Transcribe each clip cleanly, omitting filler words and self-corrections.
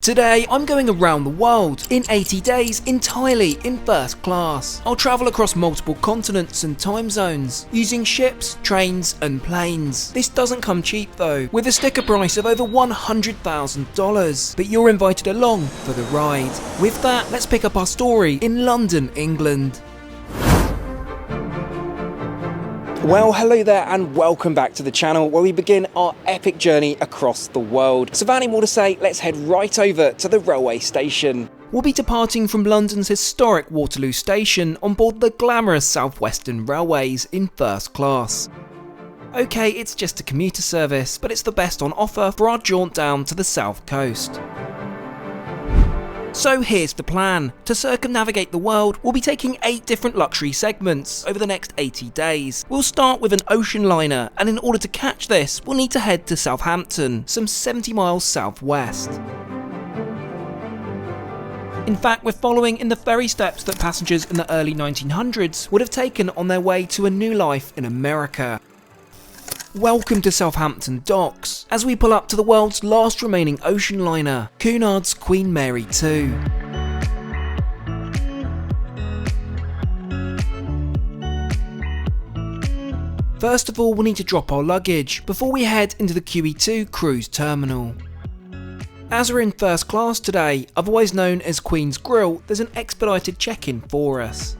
Today, I'm going around the world in 80 days entirely in first class. I'll travel across multiple continents and time zones, using ships, trains and planes. This doesn't come cheap though, with a sticker price of over $100,000, but you're invited along for the ride. With that, let's pick up our story in London, England. Well, hello there and welcome back to the channel where we begin our epic journey across the world. So without any more to say, let's head right over to the railway station. We'll be departing from London's historic Waterloo station on board the glamorous South Western Railways in first class. Okay, it's just a commuter service, but it's the best on offer for our jaunt down to the south coast. So here's the plan. To circumnavigate the world, we'll be taking 8 different luxury segments over the next 80 days. We'll start with an ocean liner, and in order to catch this, we'll need to head to Southampton, some 70 miles southwest. In fact, we're following in the ferry steps that passengers in the early 1900s would have taken on their way to a new life in America. Welcome to Southampton Docks, as we pull up to the world's last remaining ocean liner, Cunard's Queen Mary 2. First of all, we'll need to drop our luggage before we head into the QE2 cruise terminal. As we're in first class today, otherwise known as Queen's Grill, there's an expedited check-in for us.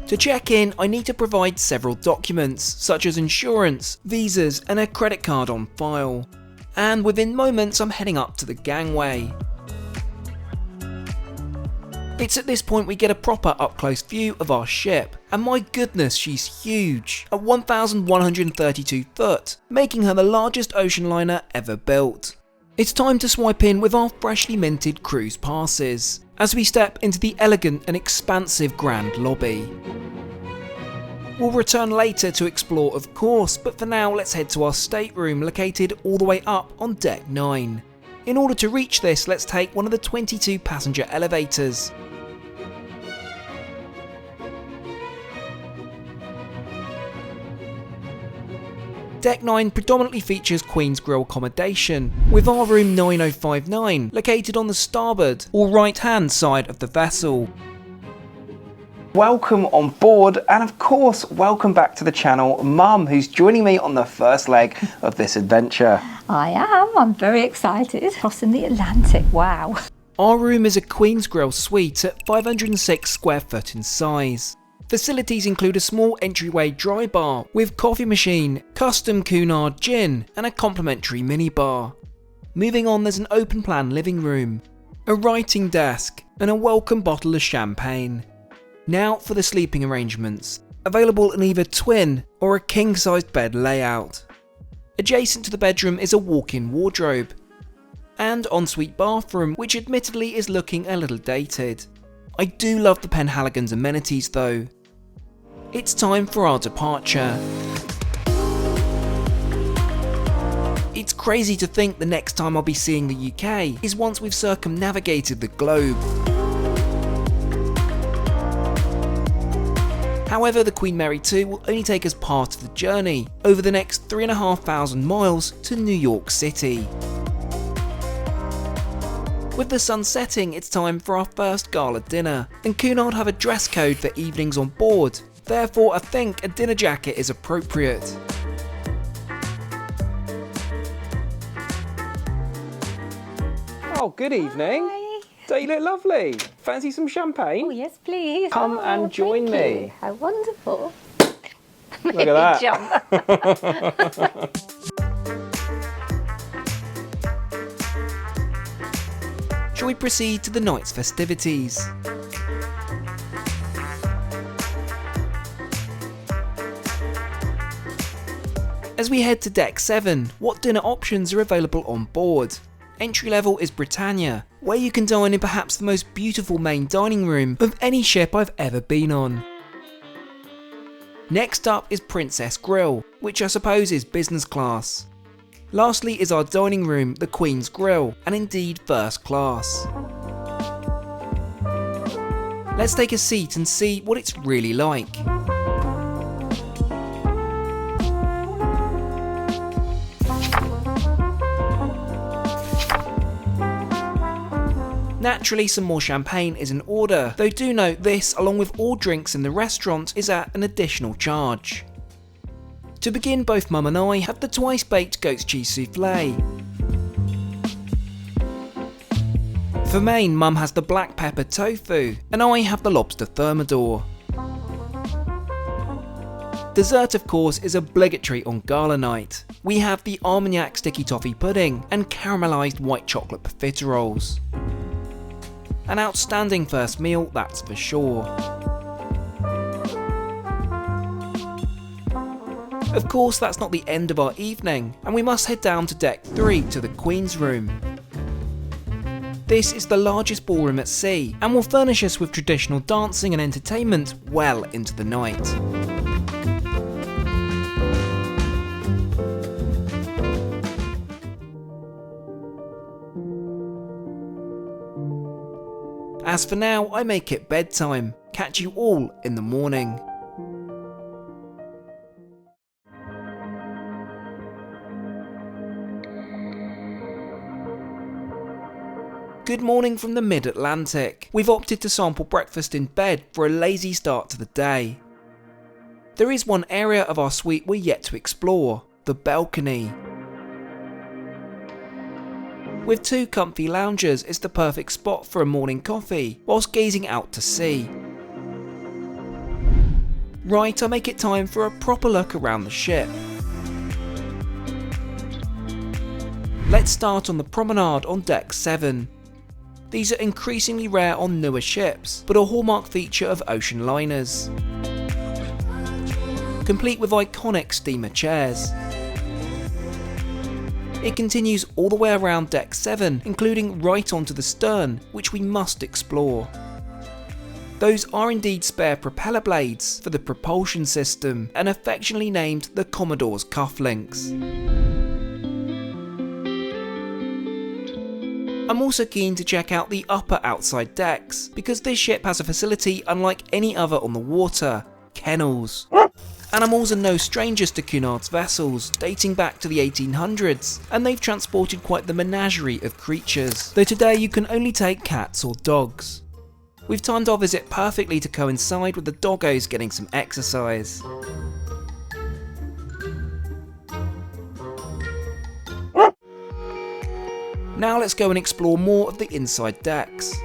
To check in, I need to provide several documents, such as insurance, visas and a credit card on file. And within moments I'm heading up to the gangway. It's at this point we get a proper up-close view of our ship, and my goodness, she's huge, at 1,132 foot, making her the largest ocean liner ever built. It's time to swipe in with our freshly minted cruise passes, as we step into the elegant and expansive grand lobby. We'll return later to explore of course, but for now let's head to our stateroom located all the way up on deck 9. In order to reach this, let's take one of the 22 passenger elevators. Deck 9 predominantly features Queen's Grill accommodation, with our room 9059 located on the starboard or right hand side of the vessel. Welcome on board, and of course welcome back to the channel, Mum, who's joining me on the first leg of this adventure. I'm very excited. Crossing the Atlantic, wow. Our room is a Queen's Grill suite at 506 square foot in size. Facilities include a small entryway dry bar with coffee machine, custom Cunard gin and a complimentary minibar. Moving on, there's an open plan living room, a writing desk and a welcome bottle of champagne. Now for the sleeping arrangements, available in either twin or a king-sized bed layout. Adjacent to the bedroom is a walk-in wardrobe and ensuite bathroom, which admittedly is looking a little dated. I do love the Penhaligon's amenities though. It's time for our departure. It's crazy to think the next time I'll be seeing the UK is once we've circumnavigated the globe. However, the Queen Mary 2 will only take us part of the journey, over the next 3,500 miles to New York City. With the sun setting, it's time for our first gala dinner, and Cunard have a dress code for evenings on board. Therefore, I think a dinner jacket is appropriate. Oh, good evening. Hi. Don't you look lovely? Fancy some champagne? Oh, yes, please. Come and join me. You. How wonderful. Look at that. Jump. Shall we proceed to the night's festivities? As we head to deck 7, what dinner options are available on board? Entry level is Britannia, where you can dine in perhaps the most beautiful main dining room of any ship I've ever been on. Next up is Princess Grill, which I suppose is business class. Lastly is our dining room, the Queen's Grill, and indeed first class. Let's take a seat and see what it's really like. Naturally, some more champagne is in order, though do note this, along with all drinks in the restaurant, is at an additional charge. To begin, both Mum and I have the twice baked goat's cheese souffle. For main, Mum has the black pepper tofu, and I have the lobster thermidor. Dessert, of course, is obligatory on gala night. We have the Armagnac sticky toffee pudding and caramelised white chocolate profiteroles. An outstanding first meal, that's for sure. Of course, that's not the end of our evening, and we must head down to deck 3 to the Queen's Room. This is the largest ballroom at sea, and will furnish us with traditional dancing and entertainment well into the night. As for now, I make it bedtime. Catch you all in the morning. Good morning from the mid-Atlantic. We've opted to sample breakfast in bed for a lazy start to the day. There is one area of our suite we're yet to explore, the balcony. With 2 comfy loungers, it's the perfect spot for a morning coffee, whilst gazing out to sea. Right, I make it time for a proper look around the ship. Let's start on the promenade on deck 7. These are increasingly rare on newer ships, but a hallmark feature of ocean liners. Complete with iconic steamer chairs. It continues all the way around deck 7, including right onto the stern, which we must explore. Those are indeed spare propeller blades for the propulsion system, and affectionately named the Commodore's cufflinks. I'm also keen to check out the upper outside decks, because this ship has a facility unlike any other on the water, kennels. Animals are no strangers to Cunard's vessels, dating back to the 1800s, and they've transported quite the menagerie of creatures, though today you can only take cats or dogs. We've timed our visit perfectly to coincide with the doggos getting some exercise. Now let's go and explore more of the inside decks.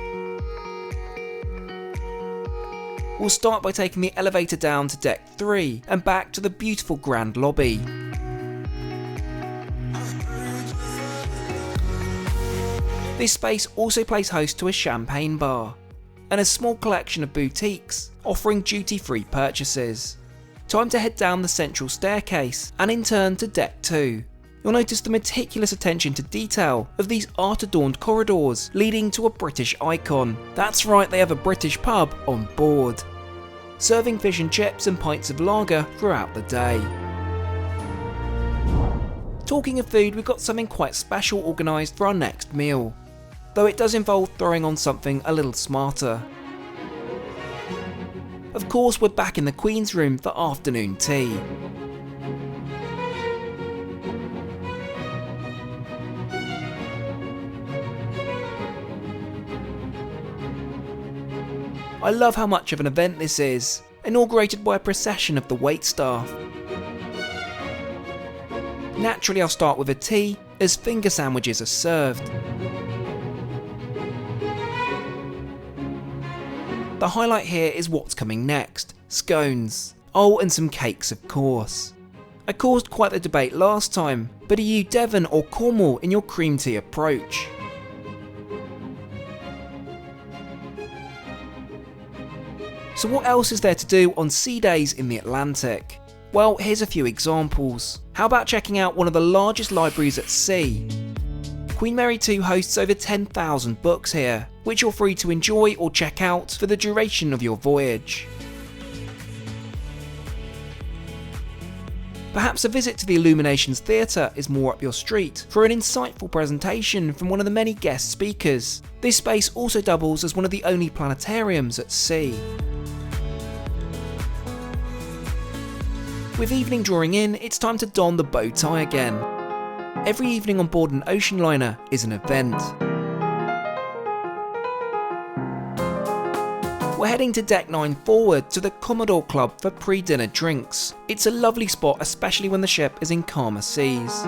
We'll start by taking the elevator down to deck 3 and back to the beautiful grand lobby. This space also plays host to a champagne bar and a small collection of boutiques offering duty-free purchases. Time to head down the central staircase and in turn to deck 2. You'll notice the meticulous attention to detail of these art-adorned corridors leading to a British icon. That's right, they have a British pub on board, serving fish and chips and pints of lager throughout the day. Talking of food, we've got something quite special organised for our next meal, though it does involve throwing on something a little smarter. Of course, we're back in the Queen's Room for afternoon tea. I love how much of an event this is, inaugurated by a procession of the waitstaff. Naturally, I'll start with a tea, as finger sandwiches are served. The highlight here is what's coming next, scones. Oh, and some cakes of course. I caused quite the debate last time, but are you Devon or Cornwall in your cream tea approach? So what else is there to do on sea days in the Atlantic? Well, here's a few examples. How about checking out one of the largest libraries at sea? Queen Mary 2 hosts over 10,000 books here, which you're free to enjoy or check out for the duration of your voyage. Perhaps a visit to the Illuminations Theatre is more up your street for an insightful presentation from one of the many guest speakers. This space also doubles as one of the only planetariums at sea. With evening drawing in, it's time to don the bow tie again. Every evening on board an ocean liner is an event. We're heading to Deck 9 forward to the Commodore Club for pre-dinner drinks. It's a lovely spot, especially when the ship is in calmer seas.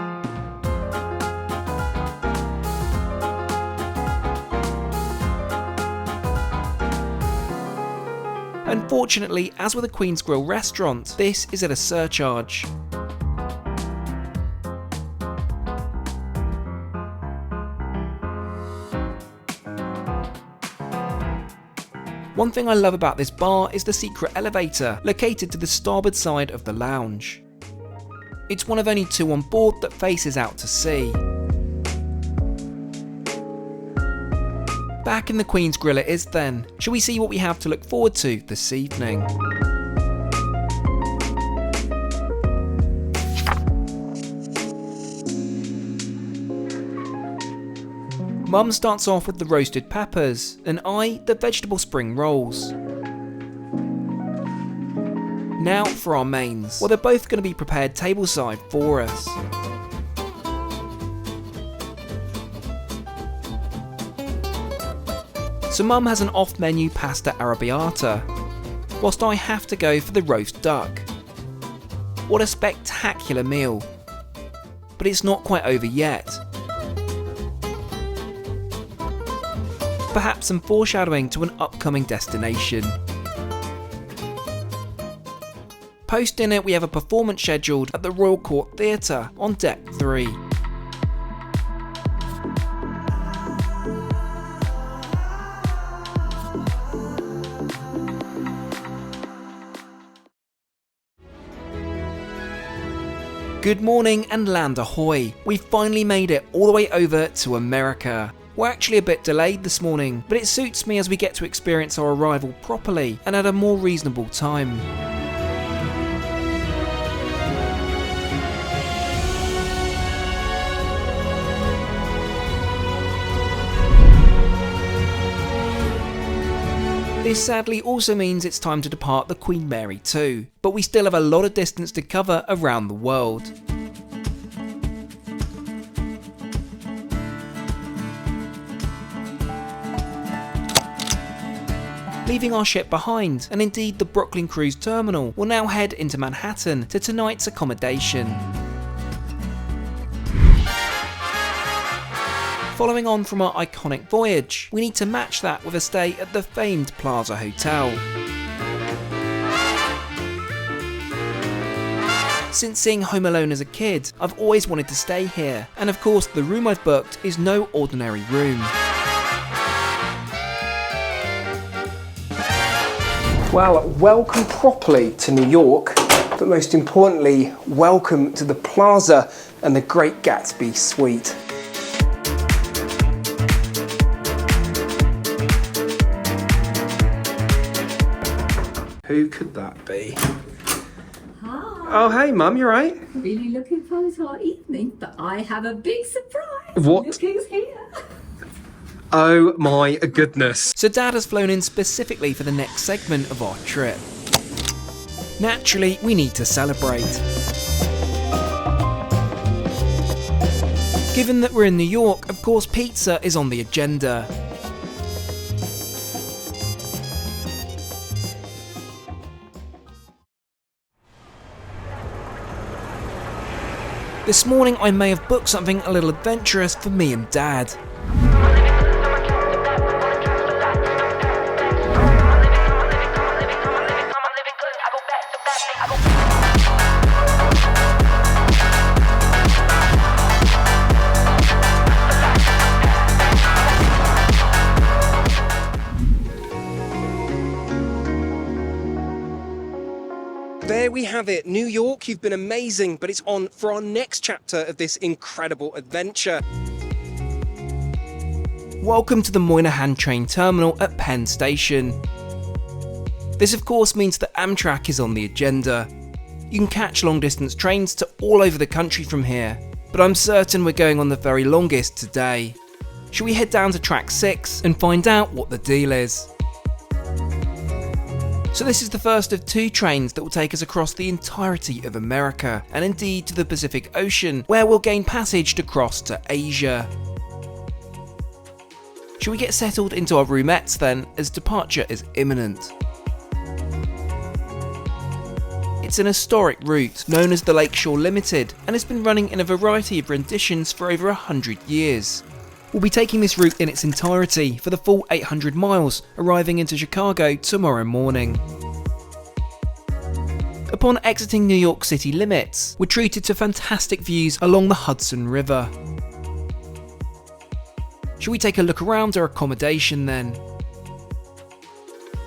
Unfortunately, as with a Queen's Grill restaurant, this is at a surcharge. One thing I love about this bar is the secret elevator, located to the starboard side of the lounge. It's one of only 2 on board that faces out to sea. Back in the Queen's Grill it is then. Shall we see what we have to look forward to this evening? Mum starts off with the roasted peppers, and I the vegetable spring rolls. Now for our mains. Well, they're both going to be prepared tableside for us. So Mum has an off-menu pasta arrabbiata, whilst I have to go for the roast duck. What a spectacular meal. But it's not quite over yet. Perhaps some foreshadowing to an upcoming destination. Post dinner we have a performance scheduled at the Royal Court Theatre on Deck 3. Good morning and land ahoy! We've finally made it all the way over to America. We're actually a bit delayed this morning, but it suits me as we get to experience our arrival properly and at a more reasonable time. This sadly also means it's time to depart the Queen Mary too, but we still have a lot of distance to cover around the world. Leaving our ship behind, and indeed the Brooklyn Cruise Terminal, will now head into Manhattan to tonight's accommodation. Following on from our iconic voyage, we need to match that with a stay at the famed Plaza Hotel. Since seeing Home Alone as a kid, I've always wanted to stay here, and of course the room I've booked is no ordinary room. Well, welcome properly to New York, but most importantly, welcome to the Plaza and the Great Gatsby Suite. Who could that be? Hi. Oh, hey, Mum, you right? Really looking forward to our evening, but I have a big surprise. What? Look who's here. Oh my goodness. So Dad has flown in specifically for the next segment of our trip. Naturally, we need to celebrate. Given that we're in New York, of course pizza is on the agenda. This morning I may have booked something a little adventurous for me and Dad. There we have it. New York, you've been amazing, but it's on for our next chapter of this incredible adventure. Welcome to the Moynihan train terminal at Penn Station. This of course means that Amtrak is on the agenda. You can catch long distance trains to all over the country from here, but I'm certain we're going on the very longest today. Shall we head down to track 6 and find out what the deal is? So this is the first of 2 trains that will take us across the entirety of America, and indeed to the Pacific Ocean, where we'll gain passage to cross to Asia. Shall we get settled into our roomettes then, as departure is imminent? It's an historic route known as the Lakeshore Limited and has been running in a variety of renditions for over 100 years. We'll be taking this route in its entirety for the full 800 miles, arriving into Chicago tomorrow morning. Upon exiting New York city limits, we're treated to fantastic views along the Hudson River. Shall we take a look around our accommodation then?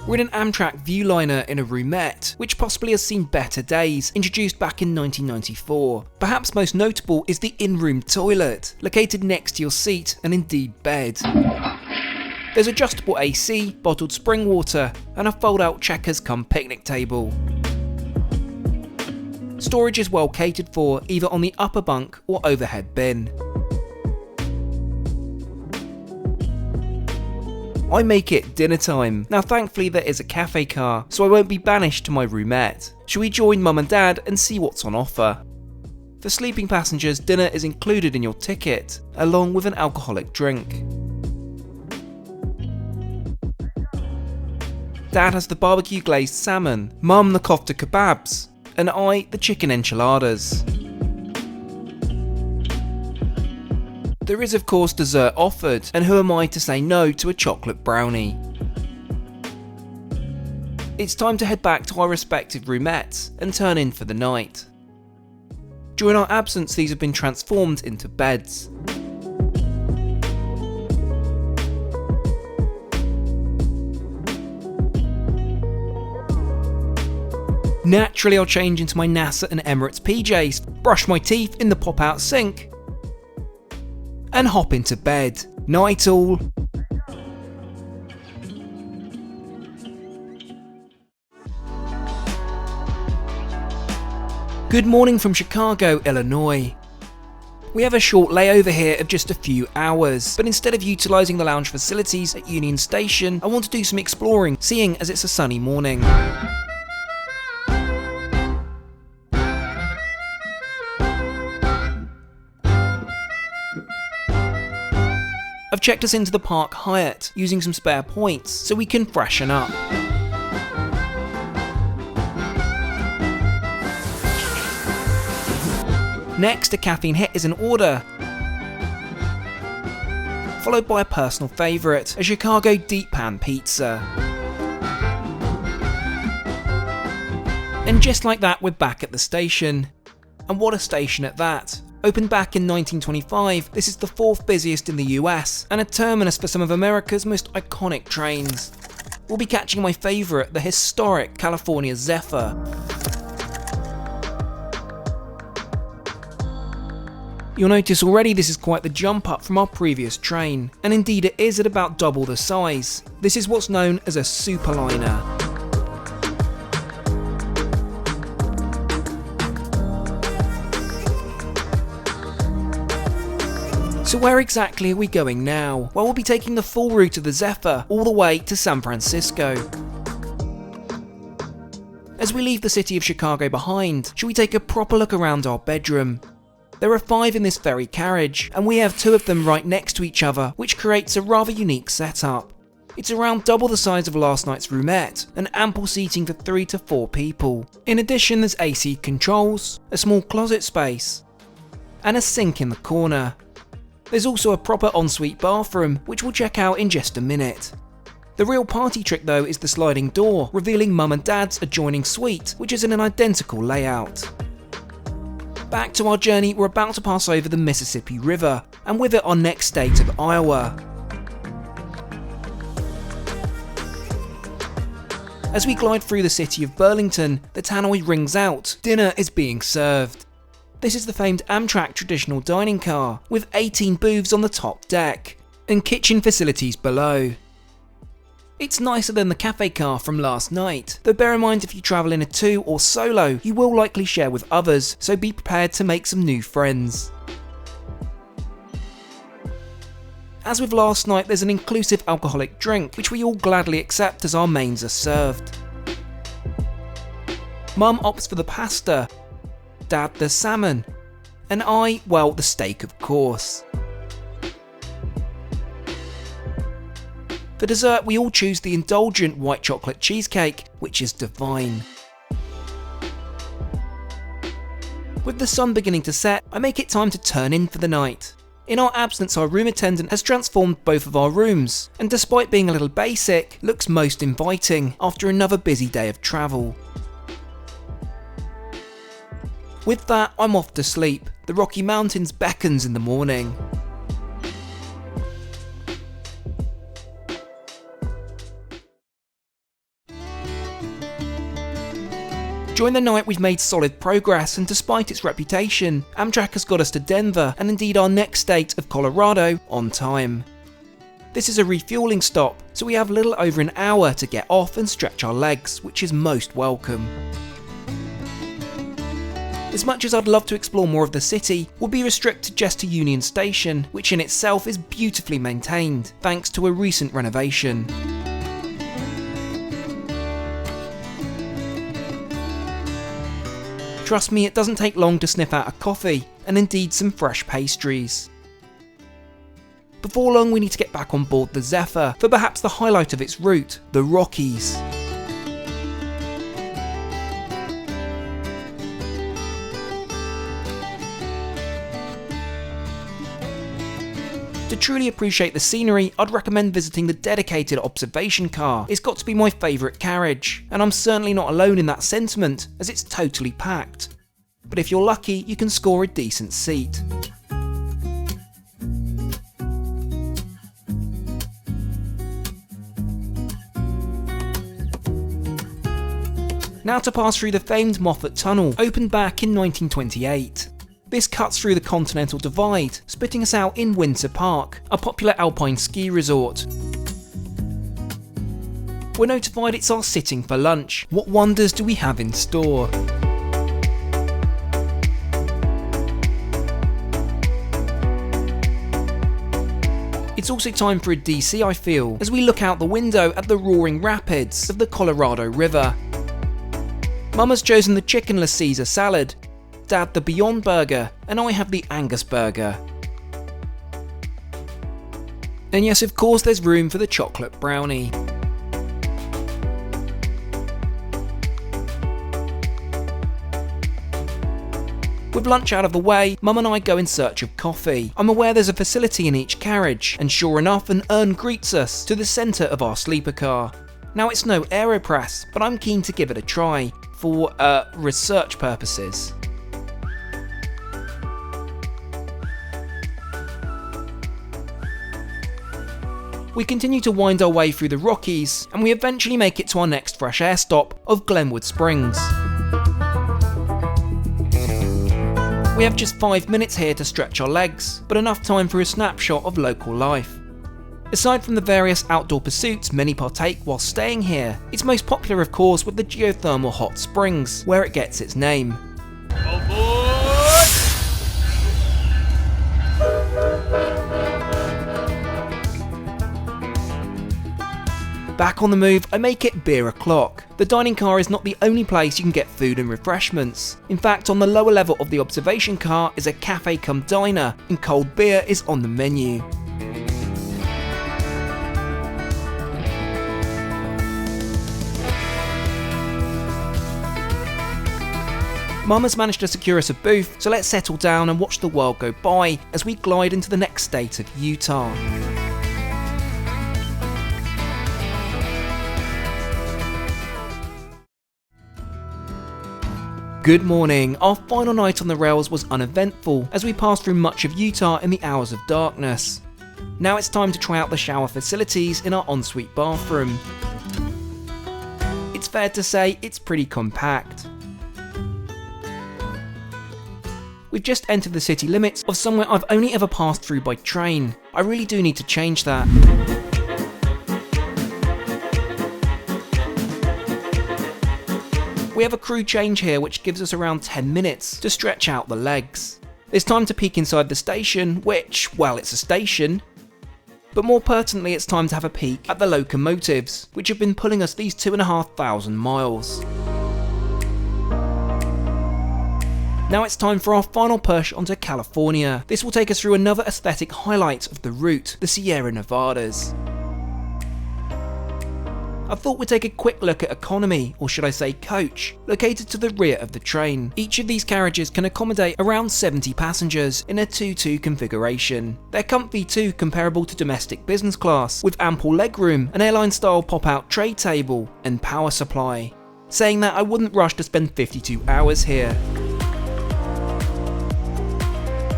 We're in an Amtrak Viewliner in a roomette, which possibly has seen better days, introduced back in 1994. Perhaps most notable is the in-room toilet, located next to your seat and indeed bed. There's adjustable AC, bottled spring water, and a fold-out checkers cum picnic table. Storage is well catered for, either on the upper bunk or overhead bin. I make it dinner time. Now thankfully there is a cafe car, so I won't be banished to my roomette. Shall we join mum and dad and see what's on offer? For sleeping passengers, dinner is included in your ticket, along with an alcoholic drink. Dad has the barbecue glazed salmon, mum the kofta kebabs, and I the chicken enchiladas. There is of course dessert offered, and who am I to say no to a chocolate brownie? It's time to head back to our respective roomettes and turn in for the night. During our absence, these have been transformed into beds. Naturally, I'll change into my NASA and Emirates PJs, brush my teeth in the pop-out sink, and hop into bed. Night all. Good morning from Chicago, Illinois. We have a short layover here of just a few hours, but instead of utilising the lounge facilities at Union Station, I want to do some exploring, seeing as it's a sunny morning. I've checked us into the Park Hyatt, using some spare points, so we can freshen up. Next, a caffeine hit is in order, followed by a personal favourite, a Chicago deep pan pizza. And just like that, we're back at the station. And what a station at that. Opened back in 1925, this is the 4th busiest in the US, and a terminus for some of America's most iconic trains. We'll be catching my favourite, the historic California Zephyr. You'll notice already this is quite the jump up from our previous train, and indeed it is at about double the size. This is what's known as a superliner. So where exactly are we going now? Well, we'll be taking the full route of the Zephyr all the way to San Francisco. As we leave the city of Chicago behind, shall we take a proper look around our bedroom? There are 5 in this very carriage, and we have 2 of them right next to each other, which creates a rather unique setup. It's around double the size of last night's roomette, and ample seating for 3 to 4 people. In addition, there's AC controls, a small closet space, and a sink in the corner. There's also a proper ensuite bathroom, which we'll check out in just a minute. The real party trick though is the sliding door, revealing mum and dad's adjoining suite, which is in an identical layout. Back to our journey, we're about to pass over the Mississippi River, and with it our next state of Iowa. As we glide through the city of Burlington, the tannoy rings out, dinner is being served. This is the famed Amtrak traditional dining car, with 18 booths on the top deck, and kitchen facilities below. It's nicer than the cafe car from last night, though bear in mind if you travel in a 2 or solo, you will likely share with others, so be prepared to make some new friends. As with last night, there's an inclusive alcoholic drink, which we all gladly accept as our mains are served. Mum opts for the pasta, Dad the salmon, and I, well, the steak of course. For dessert, we all choose the indulgent white chocolate cheesecake, which is divine. With the sun beginning to set, I make it time to turn in for the night. In our absence, our room attendant has transformed both of our rooms, and despite being a little basic, looks most inviting after another busy day of travel. With that, I'm off to sleep. The Rocky Mountains beckons in the morning. During the night we've made solid progress, and despite its reputation, Amtrak has got us to Denver and indeed our next state of Colorado on time. This is a refueling stop, so we have little over an hour to get off and stretch our legs, which is most welcome. As much as I'd love to explore more of the city, we'll be restricted just to Union Station, which in itself is beautifully maintained, thanks to a recent renovation. Trust me, it doesn't take long to sniff out a coffee, and indeed some fresh pastries. Before long we need to get back on board the Zephyr for perhaps the highlight of its route, the Rockies. To truly appreciate the scenery, I'd recommend visiting the dedicated observation car. It's got to be my favourite carriage, and I'm certainly not alone in that sentiment, as it's totally packed. But if you're lucky, you can score a decent seat. Now to pass through the famed Moffat Tunnel, opened back in 1928. This cuts through the Continental Divide, spitting us out in Windsor Park, a popular alpine ski resort. We're notified it's our sitting for lunch. What wonders do we have in store? It's also time for a DC, I feel, as we look out the window at the roaring rapids of the Colorado River. Mum has chosen the chickenless Caesar salad, Dad the Beyond Burger, and I have the Angus Burger. And yes, of course, there's room for the chocolate brownie. With lunch out of the way, Mum and I go in search of coffee. I'm aware there's a facility in each carriage, and sure enough, an urn greets us to the centre of our sleeper car. Now it's no AeroPress, but I'm keen to give it a try, for research purposes. We continue to wind our way through the Rockies, and we eventually make it to our next fresh air stop of Glenwood Springs. We have just 5 minutes here to stretch our legs, but enough time for a snapshot of local life. Aside from the various outdoor pursuits many partake while staying here, it's most popular of course with the geothermal hot springs, where it gets its name. Back on the move, I make it beer o'clock. The dining car is not the only place you can get food and refreshments. In fact, on the lower level of the observation car is a cafe cum diner, and cold beer is on the menu. Mum has managed to secure us a booth, so let's settle down and watch the world go by as we glide into the next state of Utah. Good morning. Our final night on the rails was uneventful as we passed through much of Utah in the hours of darkness. Now it's time to try out the shower facilities in our ensuite bathroom. It's fair to say it's pretty compact. We've just entered the city limits of somewhere I've only ever passed through by train. I really do need to change that. We have a crew change here which gives us around 10 minutes to stretch out the legs. It's time to peek inside the station, which, well, it's a station. But more pertinently, it's time to have a peek at the locomotives, which have been pulling us these 2,500 miles. Now it's time for our final push onto California. This will take us through another aesthetic highlight of the route, the Sierra Nevadas. I thought we'd take a quick look at economy, or should I say coach, located to the rear of the train. Each of these carriages can accommodate around 70 passengers in a 2-2 configuration. They're comfy too, comparable to domestic business class, with ample legroom, an airline style pop-out tray table, and power supply. Saying that, I wouldn't rush to spend 52 hours here.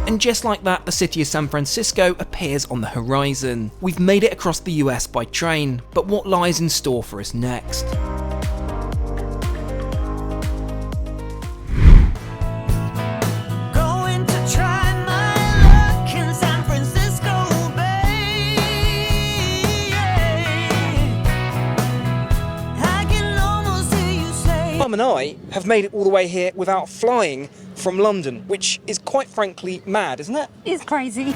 And just like that, the city of San Francisco appears on the horizon. We've made it across the US by train, but what lies in store for us next? Mum and I have made it all the way here without flying from London, which is quite frankly mad, isn't it? It's crazy.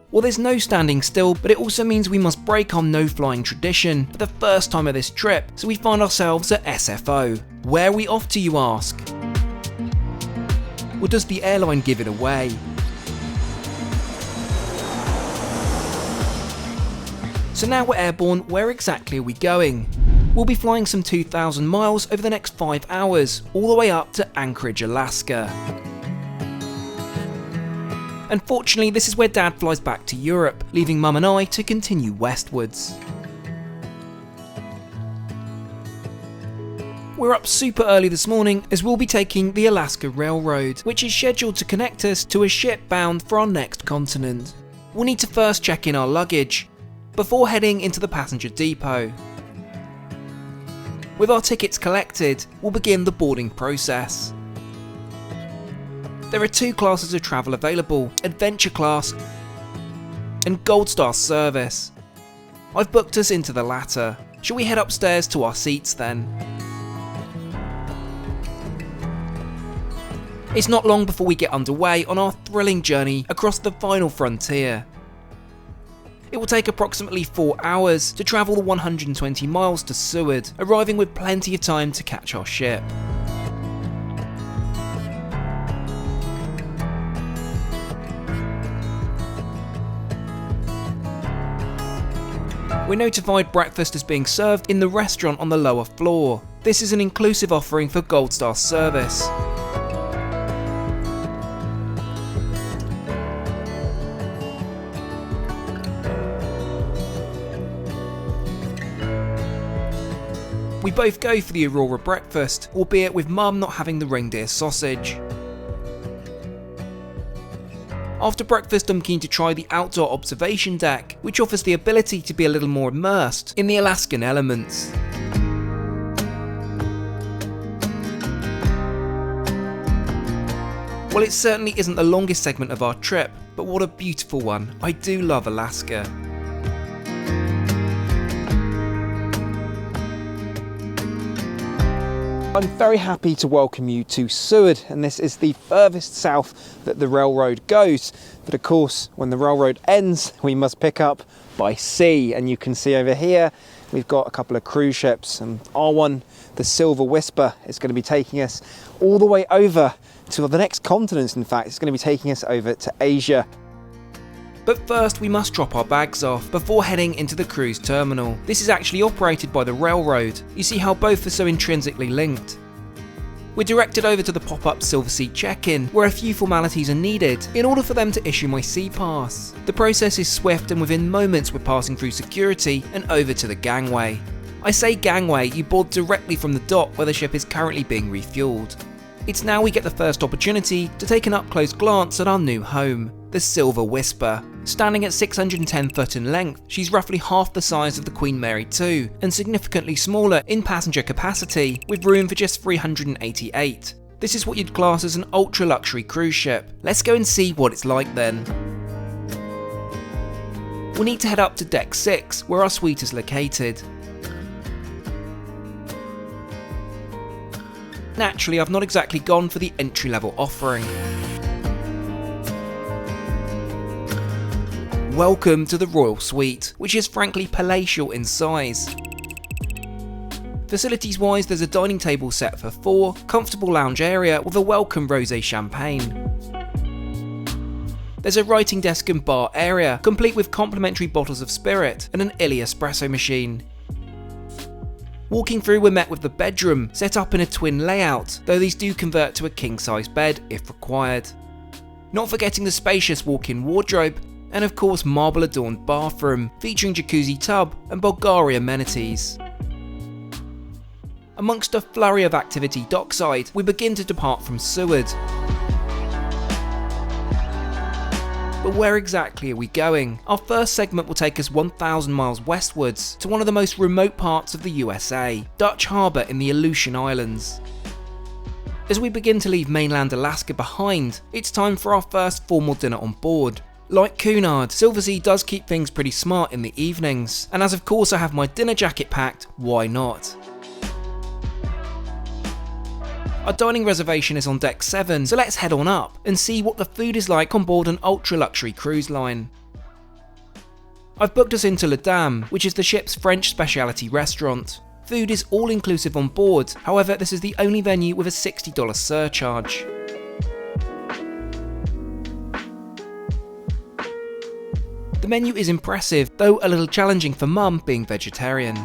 Well, there's no standing still, but it also means we must break our no-flying tradition for the first time of this trip, so we find ourselves at SFO. Where are we off to, you ask? Or does the airline give it away? So now we're airborne, where exactly are we going? We'll be flying some 2,000 miles over the next 5 hours, all the way up to Anchorage, Alaska. Unfortunately, this is where Dad flies back to Europe, leaving Mum and I to continue westwards. We're up super early this morning as we'll be taking the Alaska Railroad, which is scheduled to connect us to a ship bound for our next continent. We'll need to first check in our luggage, before heading into the passenger depot. With our tickets collected, we'll begin the boarding process. There are 2 classes of travel available, Adventure Class and Gold Star Service. I've booked us into the latter. Shall we head upstairs to our seats then? It's not long before we get underway on our thrilling journey across the final frontier. It will take approximately 4 hours to travel the 120 miles to Seward, arriving with plenty of time to catch our ship. We're notified breakfast is being served in the restaurant on the lower floor. This is an inclusive offering for Gold Star Service. We both go for the Aurora breakfast, albeit with Mum not having the reindeer sausage. After breakfast, I'm keen to try the outdoor observation deck, which offers the ability to be a little more immersed in the Alaskan elements. Well, it certainly isn't the longest segment of our trip, but what a beautiful one. I do love Alaska. I'm very happy to welcome you to Seward, and this is the furthest south that the railroad goes. But of course, when the railroad ends, we must pick up by sea. And you can see over here, we've got a couple of cruise ships, and our one, the Silver Whisper, is going to be taking us all the way over to the next continent. In fact, it's going to be taking us over to Asia. But first we must drop our bags off before heading into the cruise terminal. This is actually operated by the railroad. You see how both are so intrinsically linked. We're directed over to the pop-up Silverseat check-in, where a few formalities are needed in order for them to issue my sea pass. The process is swift, and within moments we're passing through security and over to the gangway. I say gangway, you board directly from the dock where the ship is currently being refueled. It's now we get the first opportunity to take an up-close glance at our new home, the Silver Whisper. Standing at 610 foot in length, she's roughly half the size of the Queen Mary 2 and significantly smaller in passenger capacity, with room for just 388. This is what you'd class as an ultra-luxury cruise ship. Let's go and see what it's like then. We'll need to head up to Deck 6, where our suite is located. Naturally, I've not exactly gone for the entry-level offering. Welcome to the Royal Suite, which is frankly palatial in size. Facilities wise, there's a dining table set for 4, comfortable lounge area with a welcome rosé champagne. There's a writing desk and bar area, complete with complimentary bottles of spirit and an illy espresso machine. Walking through, we're met with the bedroom, set up in a twin layout, though these do convert to a king-size bed if required. Not forgetting the spacious walk-in wardrobe, and of course marble-adorned bathroom, featuring jacuzzi tub and Bulgari amenities. Amongst a flurry of activity dockside, we begin to depart from Seward. But where exactly are we going? Our first segment will take us 1,000 miles westwards to one of the most remote parts of the USA, Dutch Harbour in the Aleutian Islands. As we begin to leave mainland Alaska behind, it's time for our first formal dinner on board. Like Cunard, Silversea does keep things pretty smart in the evenings, and as of course I have my dinner jacket packed, why not? Our dining reservation is on deck 7, so let's head on up and see what the food is like on board an ultra-luxury cruise line. I've booked us into Le Dame, which is the ship's French specialty restaurant. Food is all-inclusive on board, however this is the only venue with a $60 surcharge. The menu is impressive, though a little challenging for Mum being vegetarian.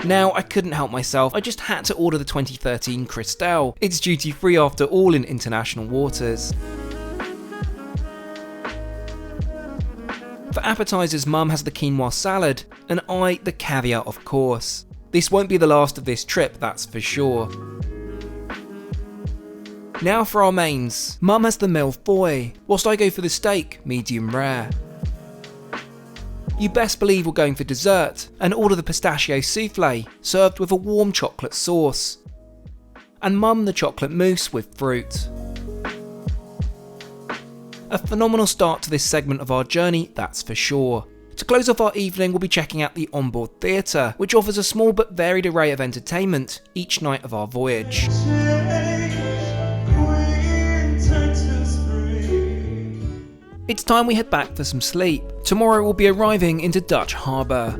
Now, I couldn't help myself, I just had to order the 2013 Cristal. It's duty free after all in international waters. For appetizers, Mum has the quinoa salad, and I the caviar of course. This won't be the last of this trip, that's for sure. Now for our mains. Mum has the mille feuille, whilst I go for the steak, medium rare. You best believe we're going for dessert, and order the pistachio souffle, served with a warm chocolate sauce. And Mum the chocolate mousse with fruit. A phenomenal start to this segment of our journey, that's for sure. To close off our evening, we'll be checking out the onboard theatre, which offers a small but varied array of entertainment each night of our voyage. It's time we head back for some sleep. Tomorrow we'll be arriving into Dutch Harbour.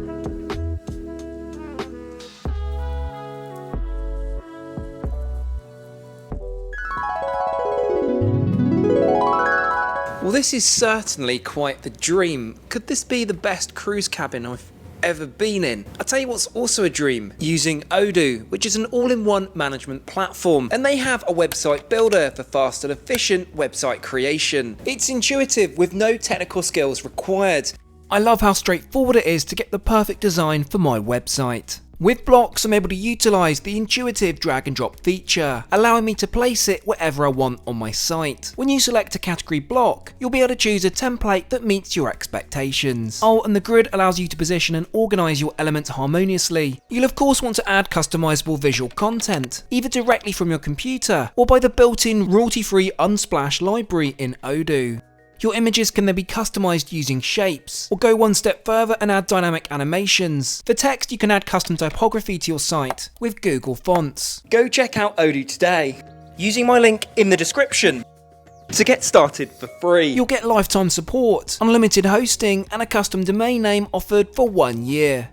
Well, this is certainly quite the dream. Could this be the best cruise cabin I've ever been in? I'll tell you what's also a dream, using Odoo, which is an all-in-one management platform, and they have a website builder for fast and efficient website creation. It's intuitive with no technical skills required. I love how straightforward it is to get the perfect design for my website. With blocks, I'm able to utilise the intuitive drag and drop feature, allowing me to place it wherever I want on my site. When you select a category block, you'll be able to choose a template that meets your expectations. Oh, and the grid allows you to position and organise your elements harmoniously. You'll of course want to add customisable visual content, either directly from your computer, or by the built-in royalty-free Unsplash library in Odoo. Your images can then be customised using shapes, or go one step further and add dynamic animations. For text, you can add custom typography to your site with Google Fonts. Go check out Odoo today, using my link in the description. To get started for free, you'll get lifetime support, unlimited hosting, and a custom domain name offered for 1 year.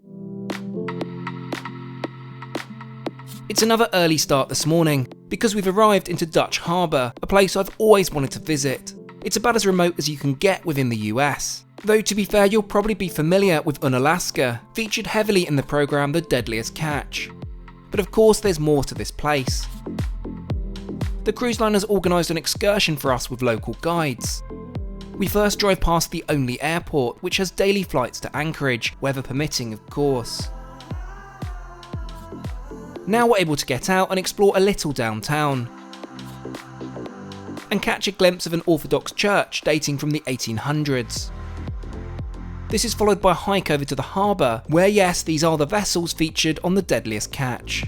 It's another early start this morning, because we've arrived into Dutch Harbour, a place I've always wanted to visit. It's about as remote as you can get within the US. Though to be fair, you'll probably be familiar with Unalaska, featured heavily in the programme The Deadliest Catch. But of course there's more to this place. The cruise line has organised an excursion for us with local guides. We first drive past the only airport, which has daily flights to Anchorage, weather permitting of course. Now we're able to get out and explore a little downtown, and catch a glimpse of an Orthodox church dating from the 1800s. This is followed by a hike over to the harbour, where yes, these are the vessels featured on The Deadliest Catch.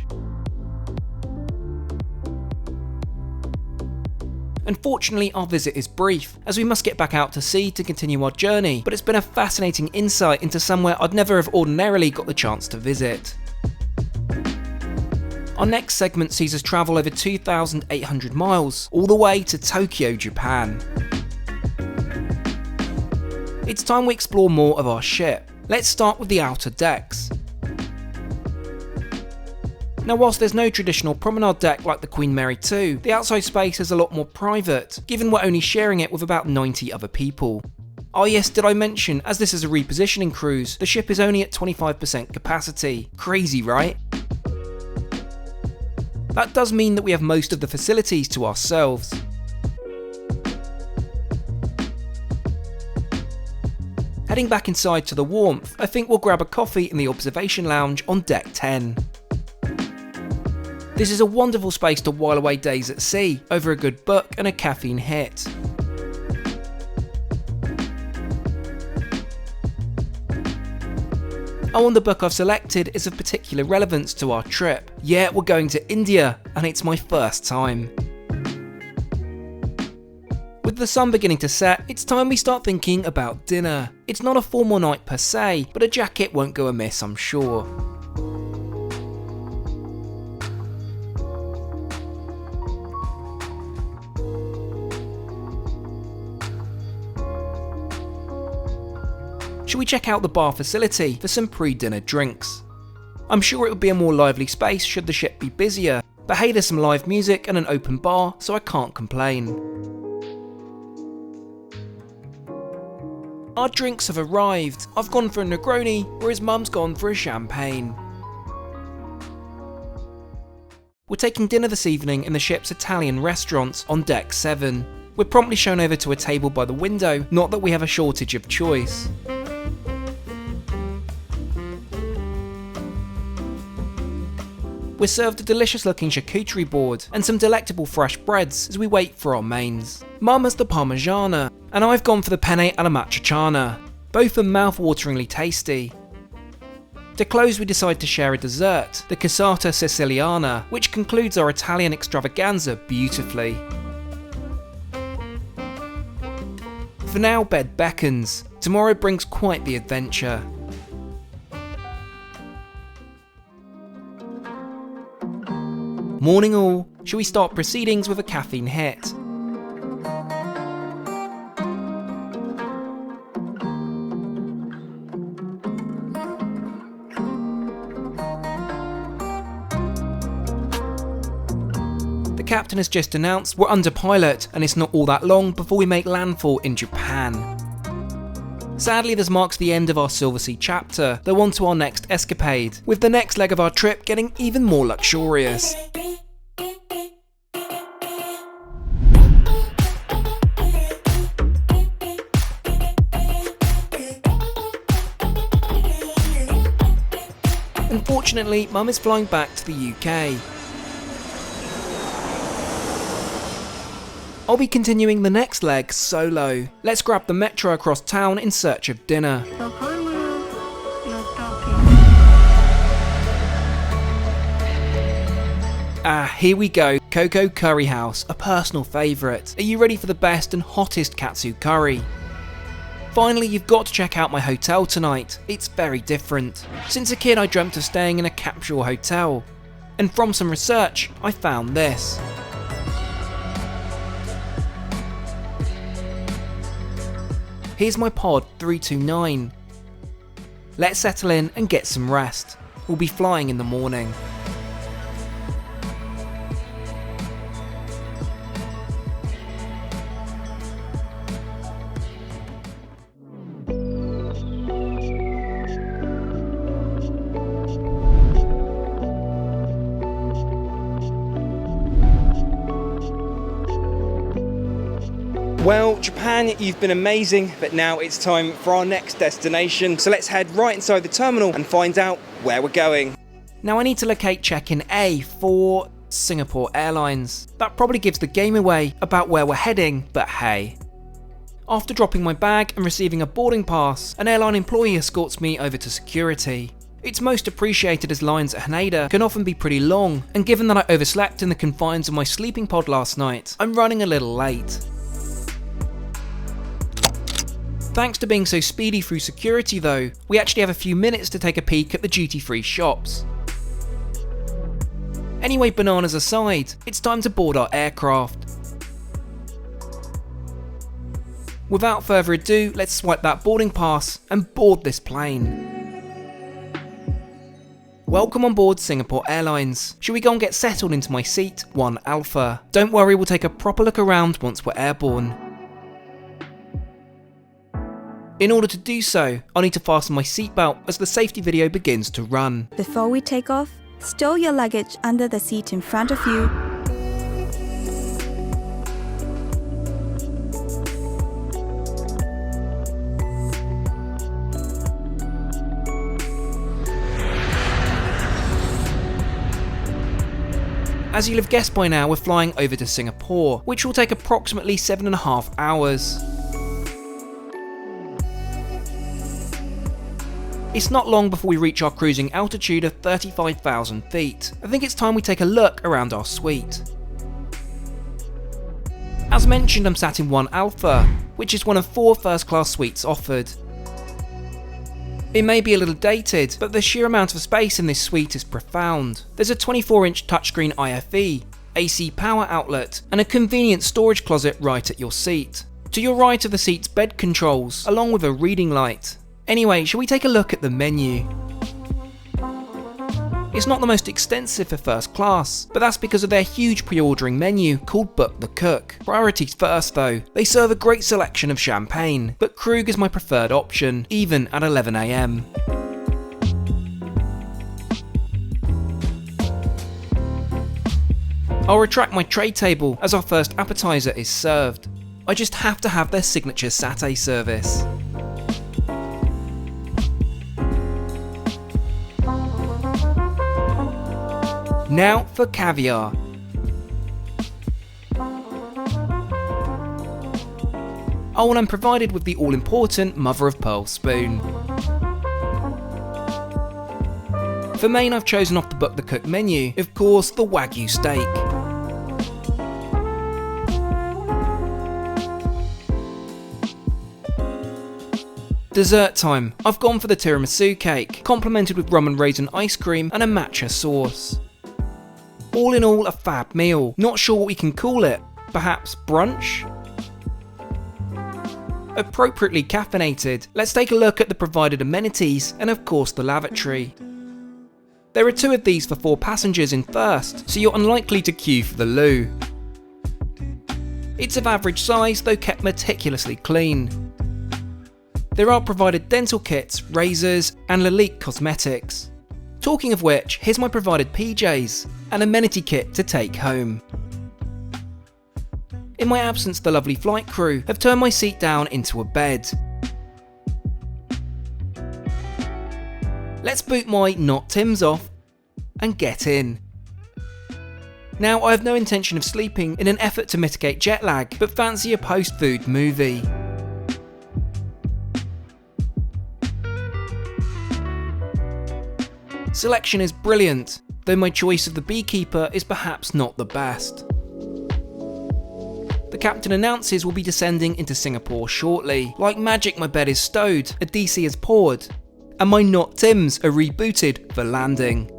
Unfortunately, our visit is brief, as we must get back out to sea to continue our journey, but it's been a fascinating insight into somewhere I'd never have ordinarily got the chance to visit. Our next segment sees us travel over 2,800 miles, all the way to Tokyo, Japan. It's time we explore more of our ship. Let's start with the outer decks. Now whilst there's no traditional promenade deck like the Queen Mary 2, the outside space is a lot more private, given we're only sharing it with about 90 other people. Oh yes, did I mention, as this is a repositioning cruise, the ship is only at 25% capacity. Crazy, right? That does mean that we have most of the facilities to ourselves. Heading back inside to the warmth, I think we'll grab a coffee in the observation lounge on deck 10. This is a wonderful space to while away days at sea, over a good book and a caffeine hit. Oh, and the book I've selected is of particular relevance to our trip. Yeah, we're going to India, and it's my first time. With the sun beginning to set, it's time we start thinking about dinner. It's not a formal night per se, but a jacket won't go amiss, I'm sure. Shall we check out the bar facility for some pre-dinner drinks? I'm sure it would be a more lively space should the ship be busier, but hey, there's some live music and an open bar, so I can't complain. Our drinks have arrived. I've gone for a Negroni, whereas Mum's gone for a champagne. We're taking dinner this evening in the ship's Italian restaurant on deck 7. We're promptly shown over to a table by the window, not that we have a shortage of choice. We're served a delicious looking charcuterie board and some delectable fresh breads as we wait for our mains. Mum has the parmigiana, and I've gone for the penne alla matriciana. Both are mouth-wateringly tasty. To close, we decide to share a dessert, the cassata siciliana, which concludes our Italian extravaganza beautifully. For now, bed beckons. Tomorrow brings quite the adventure. Morning all, shall we start proceedings with a caffeine hit? The captain has just announced we're under pilot and it's not all that long before we make landfall in Japan. Sadly, this marks the end of our Silver Sea chapter, though on to our next escapade, with the next leg of our trip getting even more luxurious. Unfortunately, Mum is flying back to the UK. I'll be continuing the next leg solo. Let's grab the metro across town in search of dinner. Here we go. Coco Curry House, a personal favourite. Are you ready for the best and hottest katsu curry? Finally, you've got to check out my hotel tonight. It's very different. Since a kid, I dreamt of staying in a capsule hotel. And from some research, I found this. Here's my pod 329. Let's settle in and get some rest. We'll be flying in the morning. Well, Japan, you've been amazing, but now it's time for our next destination. So let's head right inside the terminal and find out where we're going. Now I need to locate check-in A for Singapore Airlines. That probably gives the game away about where we're heading, but hey. After dropping my bag and receiving a boarding pass, an airline employee escorts me over to security. It's most appreciated as lines at Haneda can often be pretty long, and given that I overslept in the confines of my sleeping pod last night, I'm running a little late. Thanks to being so speedy through security though, we actually have a few minutes to take a peek at the duty-free shops. Anyway, bananas aside, it's time to board our aircraft. Without further ado, let's swipe that boarding pass and board this plane. Welcome on board Singapore Airlines. Should we go and get settled into my seat 1 Alpha? Don't worry, we'll take a proper look around once we're airborne. In order to do so, I need to fasten my seatbelt as the safety video begins to run. Before we take off, stow your luggage under the seat in front of you. As you'll have guessed by now, we're flying over to Singapore, which will take approximately 7.5 hours. It's not long before we reach our cruising altitude of 35,000 feet. I think it's time we take a look around our suite. As mentioned, I'm sat in 1 Alpha, which is one of 4 first class suites offered. It may be a little dated, but the sheer amount of space in this suite is profound. There's a 24-inch touchscreen IFE, AC power outlet, and a convenient storage closet right at your seat. To your right are the seat's bed controls, along with a reading light. Anyway, shall we take a look at the menu? It's not the most extensive for first class, but that's because of their huge pre-ordering menu called Book the Cook. Priorities first though. They serve a great selection of champagne, but Krug is my preferred option, even at 11 AM. I'll retract my tray table as our first appetizer is served. I just have to have their signature satay service. Now for caviar. Oh, and I'm provided with the all-important mother-of-pearl spoon. For main, I've chosen off the Book the Cook menu, of course, the Wagyu steak. Dessert time. I've gone for the tiramisu cake, complemented with rum and raisin ice cream and a matcha sauce. All in all, a fab meal. Not sure what we can call it. Perhaps brunch? Appropriately caffeinated, let's take a look at the provided amenities and of course the lavatory. There are 2 of these for 4 passengers in first, so you're unlikely to queue for the loo. It's of average size, though kept meticulously clean. There are provided dental kits, razors, and Lalique cosmetics. Talking of which, here's my provided PJs, an amenity kit to take home. In my absence, the lovely flight crew have turned my seat down into a bed. Let's boot my not Tims off and get in. Now, I have no intention of sleeping in an effort to mitigate jet lag, but fancy a post-food movie. Selection is brilliant, though my choice of the beekeeper is perhaps not the best. The captain announces we'll be descending into Singapore shortly. Like magic, my bed is stowed, a DC is poured, and my not Tims are rebooted for landing.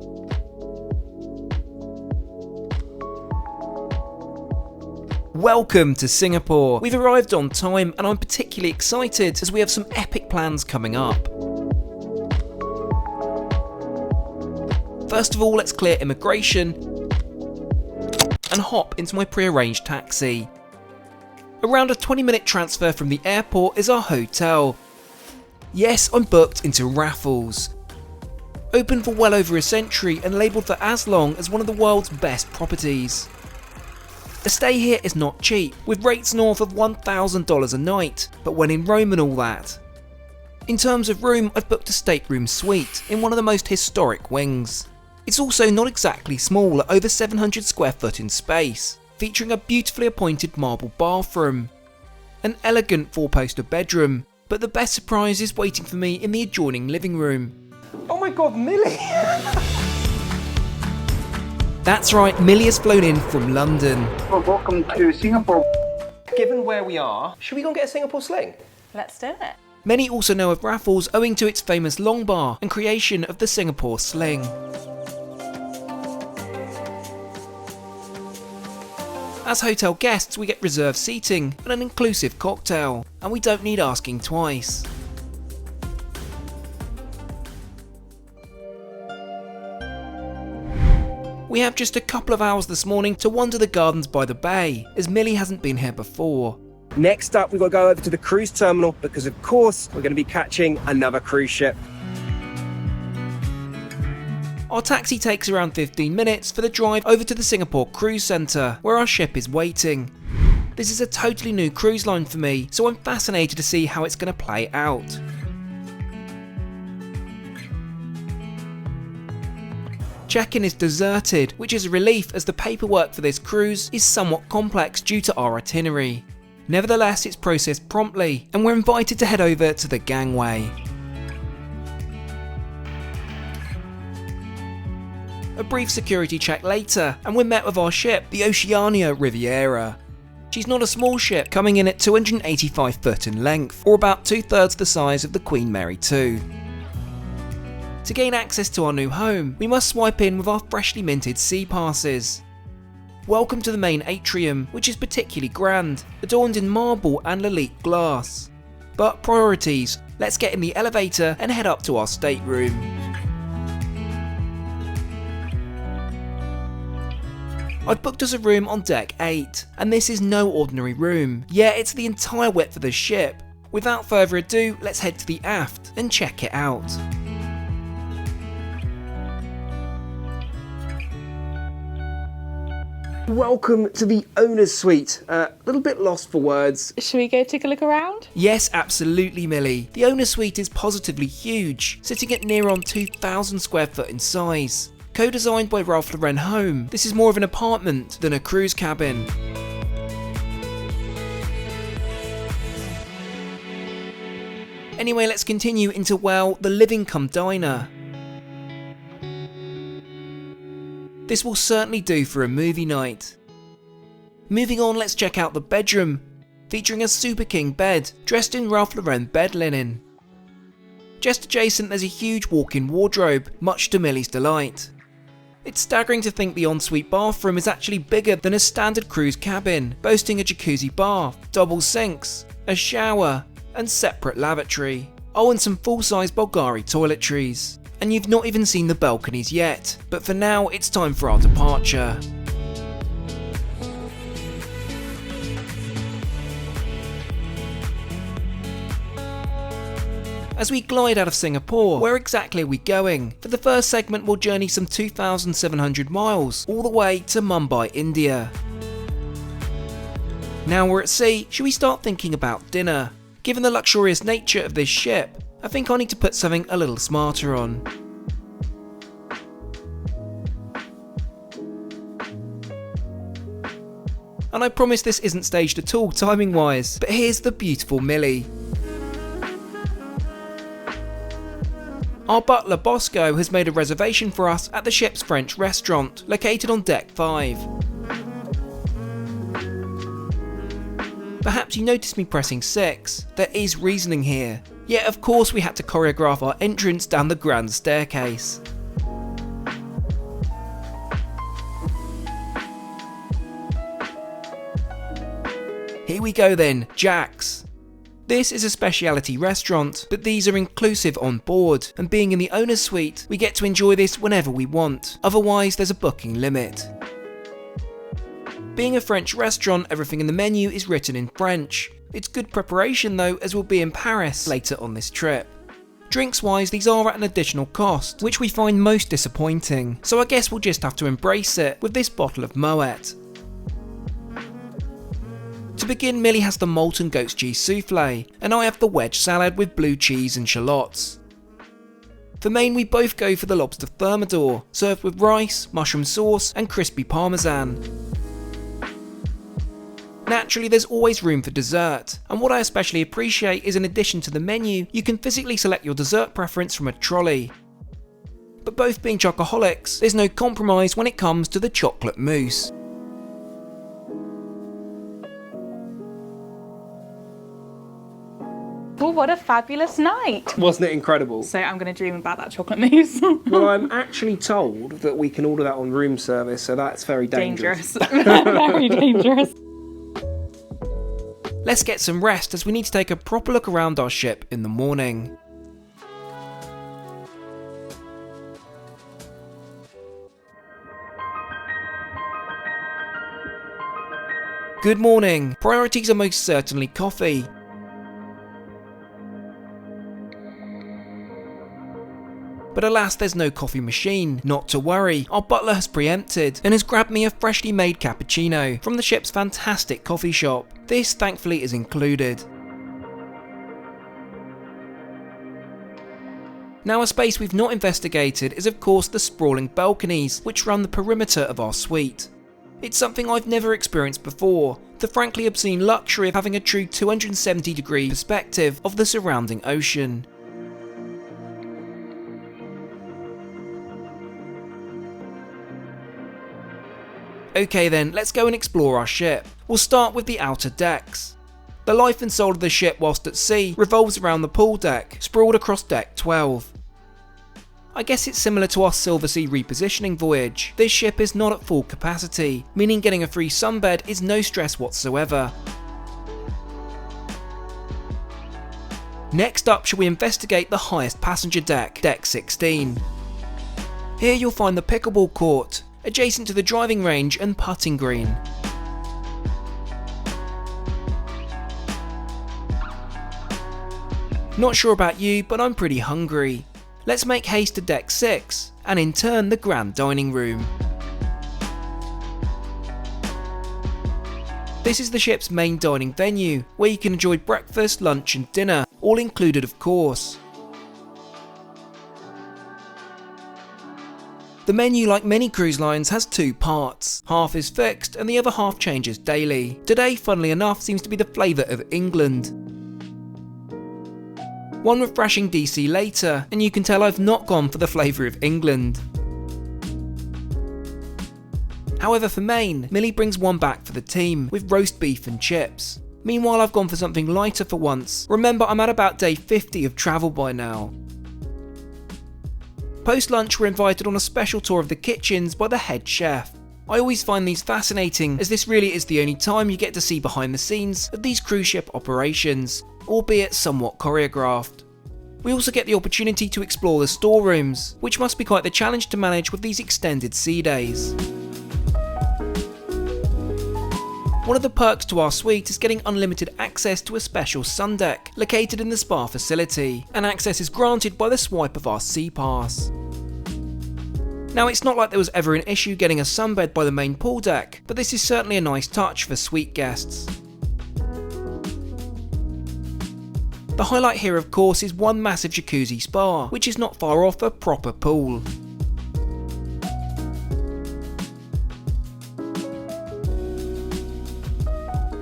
Welcome to Singapore. We've arrived on time and I'm particularly excited as we have some epic plans coming up. First of all, let's clear immigration and hop into my pre-arranged taxi. Around a 20-minute transfer from the airport is our hotel. Yes, I'm booked into Raffles. Open for well over a century and labelled for as long as one of the world's best properties. A stay here is not cheap, with rates north of $1,000 a night, but when in Rome and all that. In terms of room, I've booked a stateroom suite in one of the most historic wings. It's also not exactly small at over 700 square foot in space, featuring a beautifully appointed marble bathroom. An elegant 4-poster bedroom, but the best surprise is waiting for me in the adjoining living room. Oh my god, Millie! That's right, Millie has flown in from London. Well, welcome to Singapore. Given where we are, should we go and get a Singapore sling? Let's do it. Many also know of Raffles owing to its famous long bar and creation of the Singapore sling. As hotel guests, we get reserved seating and an inclusive cocktail, and we don't need asking twice. We have just a couple of hours this morning to wander the gardens by the bay, as Millie hasn't been here before. Next up, we've got to go over to the cruise terminal because, of course, we're going to be catching another cruise ship. Our taxi takes around 15 minutes for the drive over to the Singapore Cruise Centre, where our ship is waiting. This is a totally new cruise line for me, so I'm fascinated to see how it's going to play out. Check-in is deserted, which is a relief as the paperwork for this cruise is somewhat complex due to our itinerary. Nevertheless, it's processed promptly, and we're invited to head over to the gangway. A brief security check later, and we're met with our ship, the Oceania Riviera. She's not a small ship, coming in at 285 foot in length, or about 2/3 the size of the Queen Mary 2. To gain access to our new home, we must swipe in with our freshly minted sea passes. Welcome to the main atrium, which is particularly grand, adorned in marble and Lalique glass. But priorities, let's get in the elevator and head up to our stateroom. I've booked us a room on deck 8, and this is no ordinary room. Yeah, it's the entire width of the ship. Without further ado, let's head to the aft and check it out. Welcome to the owner's suite. A little bit lost for words. Should we go take a look around? Yes, absolutely, Millie. The owner's suite is positively huge, sitting at near on 2,000 square foot in size. Co-designed by Ralph Lauren Home, this is more of an apartment than a cruise cabin. Anyway, let's continue into, well, the living cum diner. This will certainly do for a movie night. Moving on, let's check out the bedroom, featuring a Super King bed, dressed in Ralph Lauren bed linen. Just adjacent, there's a huge walk-in wardrobe, much to Millie's delight. It's staggering to think the ensuite bathroom is actually bigger than a standard cruise cabin, boasting a jacuzzi bath, double sinks, a shower, and separate lavatory. Oh, and some full-size Bulgari toiletries. And you've not even seen the balconies yet, but for now it's time for our departure. As we glide out of Singapore, where exactly are we going? For the first segment, we'll journey some 2,700 miles, all the way to Mumbai, India. Now we're at sea, should we start thinking about dinner? Given the luxurious nature of this ship, I think I need to put something a little smarter on. And I promise this isn't staged at all timing wise, but here's the beautiful Millie. Our butler Bosco has made a reservation for us at the ship's French restaurant, located on deck 5. Perhaps you noticed me pressing 6, there is reasoning here. Yet of course we had to choreograph our entrance down the grand staircase. Here we go then, Jack's. This is a specialty restaurant, but these are inclusive on board, and being in the owner's suite, we get to enjoy this whenever we want, otherwise there's a booking limit. Being a French restaurant, everything in the menu is written in French. It's good preparation though, as we'll be in Paris later on this trip. Drinks wise, these are at an additional cost, which we find most disappointing, so I guess we'll just have to embrace it with this bottle of Moet. To begin, Millie has the molten goat's cheese souffle, and I have the wedge salad with blue cheese and shallots. For main, we both go for the lobster thermidor, served with rice, mushroom sauce and crispy parmesan. Naturally, there's always room for dessert, and what I especially appreciate is in addition to the menu, you can physically select your dessert preference from a trolley. But both being chocoholics, there's no compromise when it comes to the chocolate mousse. Oh, what a fabulous night. Wasn't it incredible? So I'm going to dream about that chocolate mousse. Well, I'm actually told that we can order that on room service, so that's very dangerous. Very dangerous. Let's get some rest as we need to take a proper look around our ship in the morning. Good morning. Priorities are most certainly coffee. But alas, there's no coffee machine. Not to worry, our butler has preempted and has grabbed me a freshly made cappuccino from the ship's fantastic coffee shop. This thankfully is included. Now, a space we've not investigated is of course the sprawling balconies which run the perimeter of our suite. It's something I've never experienced before, the frankly obscene luxury of having a true 270-degree perspective of the surrounding ocean. Okay then, let's go and explore our ship. We'll start with the outer decks. The life and soul of the ship whilst at sea revolves around the pool deck, sprawled across deck 12. I guess it's similar to our Silversea repositioning voyage. This ship is not at full capacity, meaning getting a free sunbed is no stress whatsoever. Next up, shall we investigate the highest passenger deck, deck 16. Here you'll find the pickleball court, adjacent to the driving range and putting green. Not sure about you, but I'm pretty hungry. Let's make haste to deck 6, and in turn the grand dining room. This is the ship's main dining venue, where you can enjoy breakfast, lunch and dinner, all included of course. The menu, like many cruise lines, has two parts. Half is fixed and the other half changes daily. Today, funnily enough, seems to be the flavour of England. One refreshing DC later, and you can tell I've not gone for the flavour of England. However, for main, Millie brings one back for the team, with roast beef and chips. Meanwhile, I've gone for something lighter for once. Remember, I'm at about day 50 of travel by now. Post-lunch, we're invited on a special tour of the kitchens by the head chef. I always find these fascinating, as this really is the only time you get to see behind the scenes of these cruise ship operations, albeit somewhat choreographed. We also get the opportunity to explore the storerooms, which must be quite the challenge to manage with these extended sea days. One of the perks to our suite is getting unlimited access to a special sun deck located in the spa facility, and access is granted by the swipe of our sea pass. Now, it's not like there was ever an issue getting a sunbed by the main pool deck, but this is certainly a nice touch for suite guests. The highlight here of course is one massive jacuzzi spa, which is not far off a proper pool.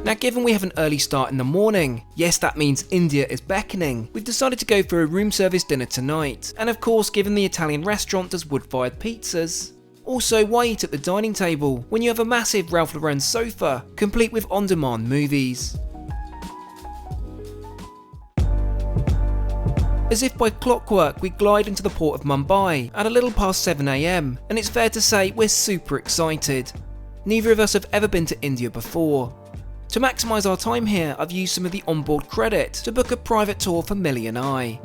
Now, given we have an early start in the morning, yes, that means India is beckoning, we've decided to go for a room service dinner tonight, and of course given the Italian restaurant does wood-fired pizzas. Also, why eat at the dining table when you have a massive Ralph Lauren sofa, complete with on-demand movies? As if by clockwork, we glide into the port of Mumbai at a little past 7 AM, and it's fair to say we're super excited. Neither of us have ever been to India before. To maximise our time here, I've used some of the onboard credit to book a private tour for Millie and I.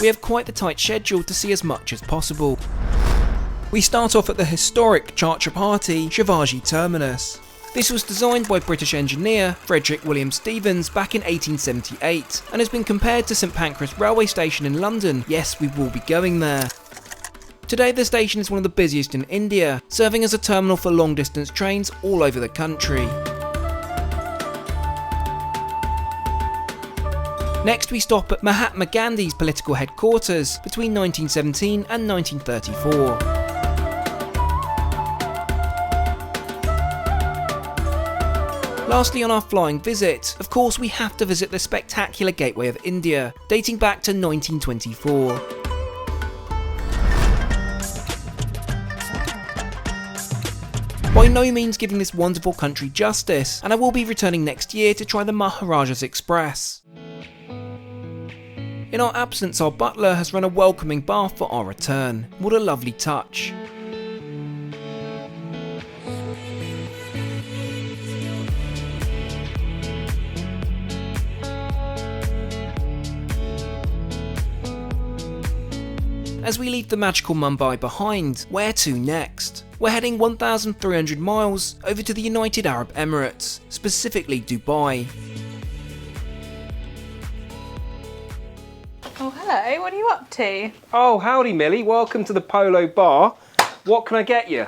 We have quite the tight schedule to see as much as possible. We start off at the historic Chhatrapati Shivaji Terminus. This was designed by British engineer Frederick William Stevens back in 1878 and has been compared to St Pancras railway station in London. Yes, we will be going there. Today the station is one of the busiest in India, serving as a terminal for long distance trains all over the country. Next we stop at Mahatma Gandhi's political headquarters between 1917 and 1934. Lastly, on our flying visit, of course we have to visit the spectacular Gateway of India, dating back to 1924. By no means giving this wonderful country justice, and I will be returning next year to try the Maharajas Express. In our absence, our butler has run a welcoming bath for our return. What a lovely touch. As we leave the magical Mumbai behind, where to next? We're heading 1,300 miles over to the United Arab Emirates, specifically Dubai. Oh, hello. What are you up to? Oh, howdy Millie, welcome to the Polo Bar. What can I get you?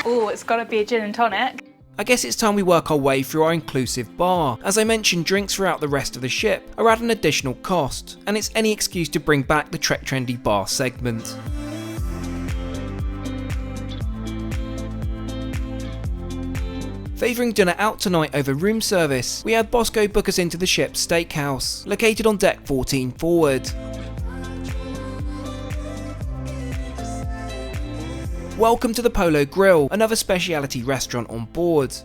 Oh, it's got to be a gin and tonic. I guess it's time we work our way through our inclusive bar. As I mentioned, drinks throughout the rest of the ship are at an additional cost, and it's any excuse to bring back the Trek Trendy bar segment. Favouring dinner out tonight over room service, we had Bosco book us into the ship's steakhouse, located on deck 14 forward. Welcome to the Polo Grill, another speciality restaurant on board.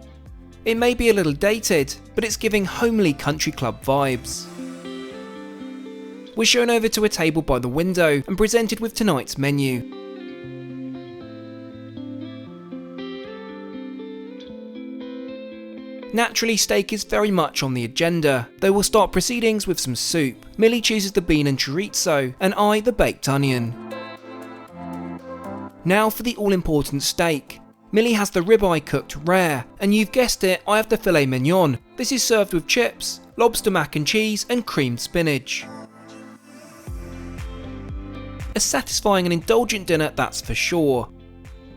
It may be a little dated, but it's giving homely country club vibes. We're shown over to a table by the window and presented with tonight's menu. Naturally, steak is very much on the agenda, though we'll start proceedings with some soup. Millie chooses the bean and chorizo, and I the baked onion. Now for the all-important steak. Millie has the ribeye cooked rare, and you've guessed it, I have the filet mignon. This is served with chips, lobster mac and cheese, and creamed spinach. A satisfying and indulgent dinner, that's for sure.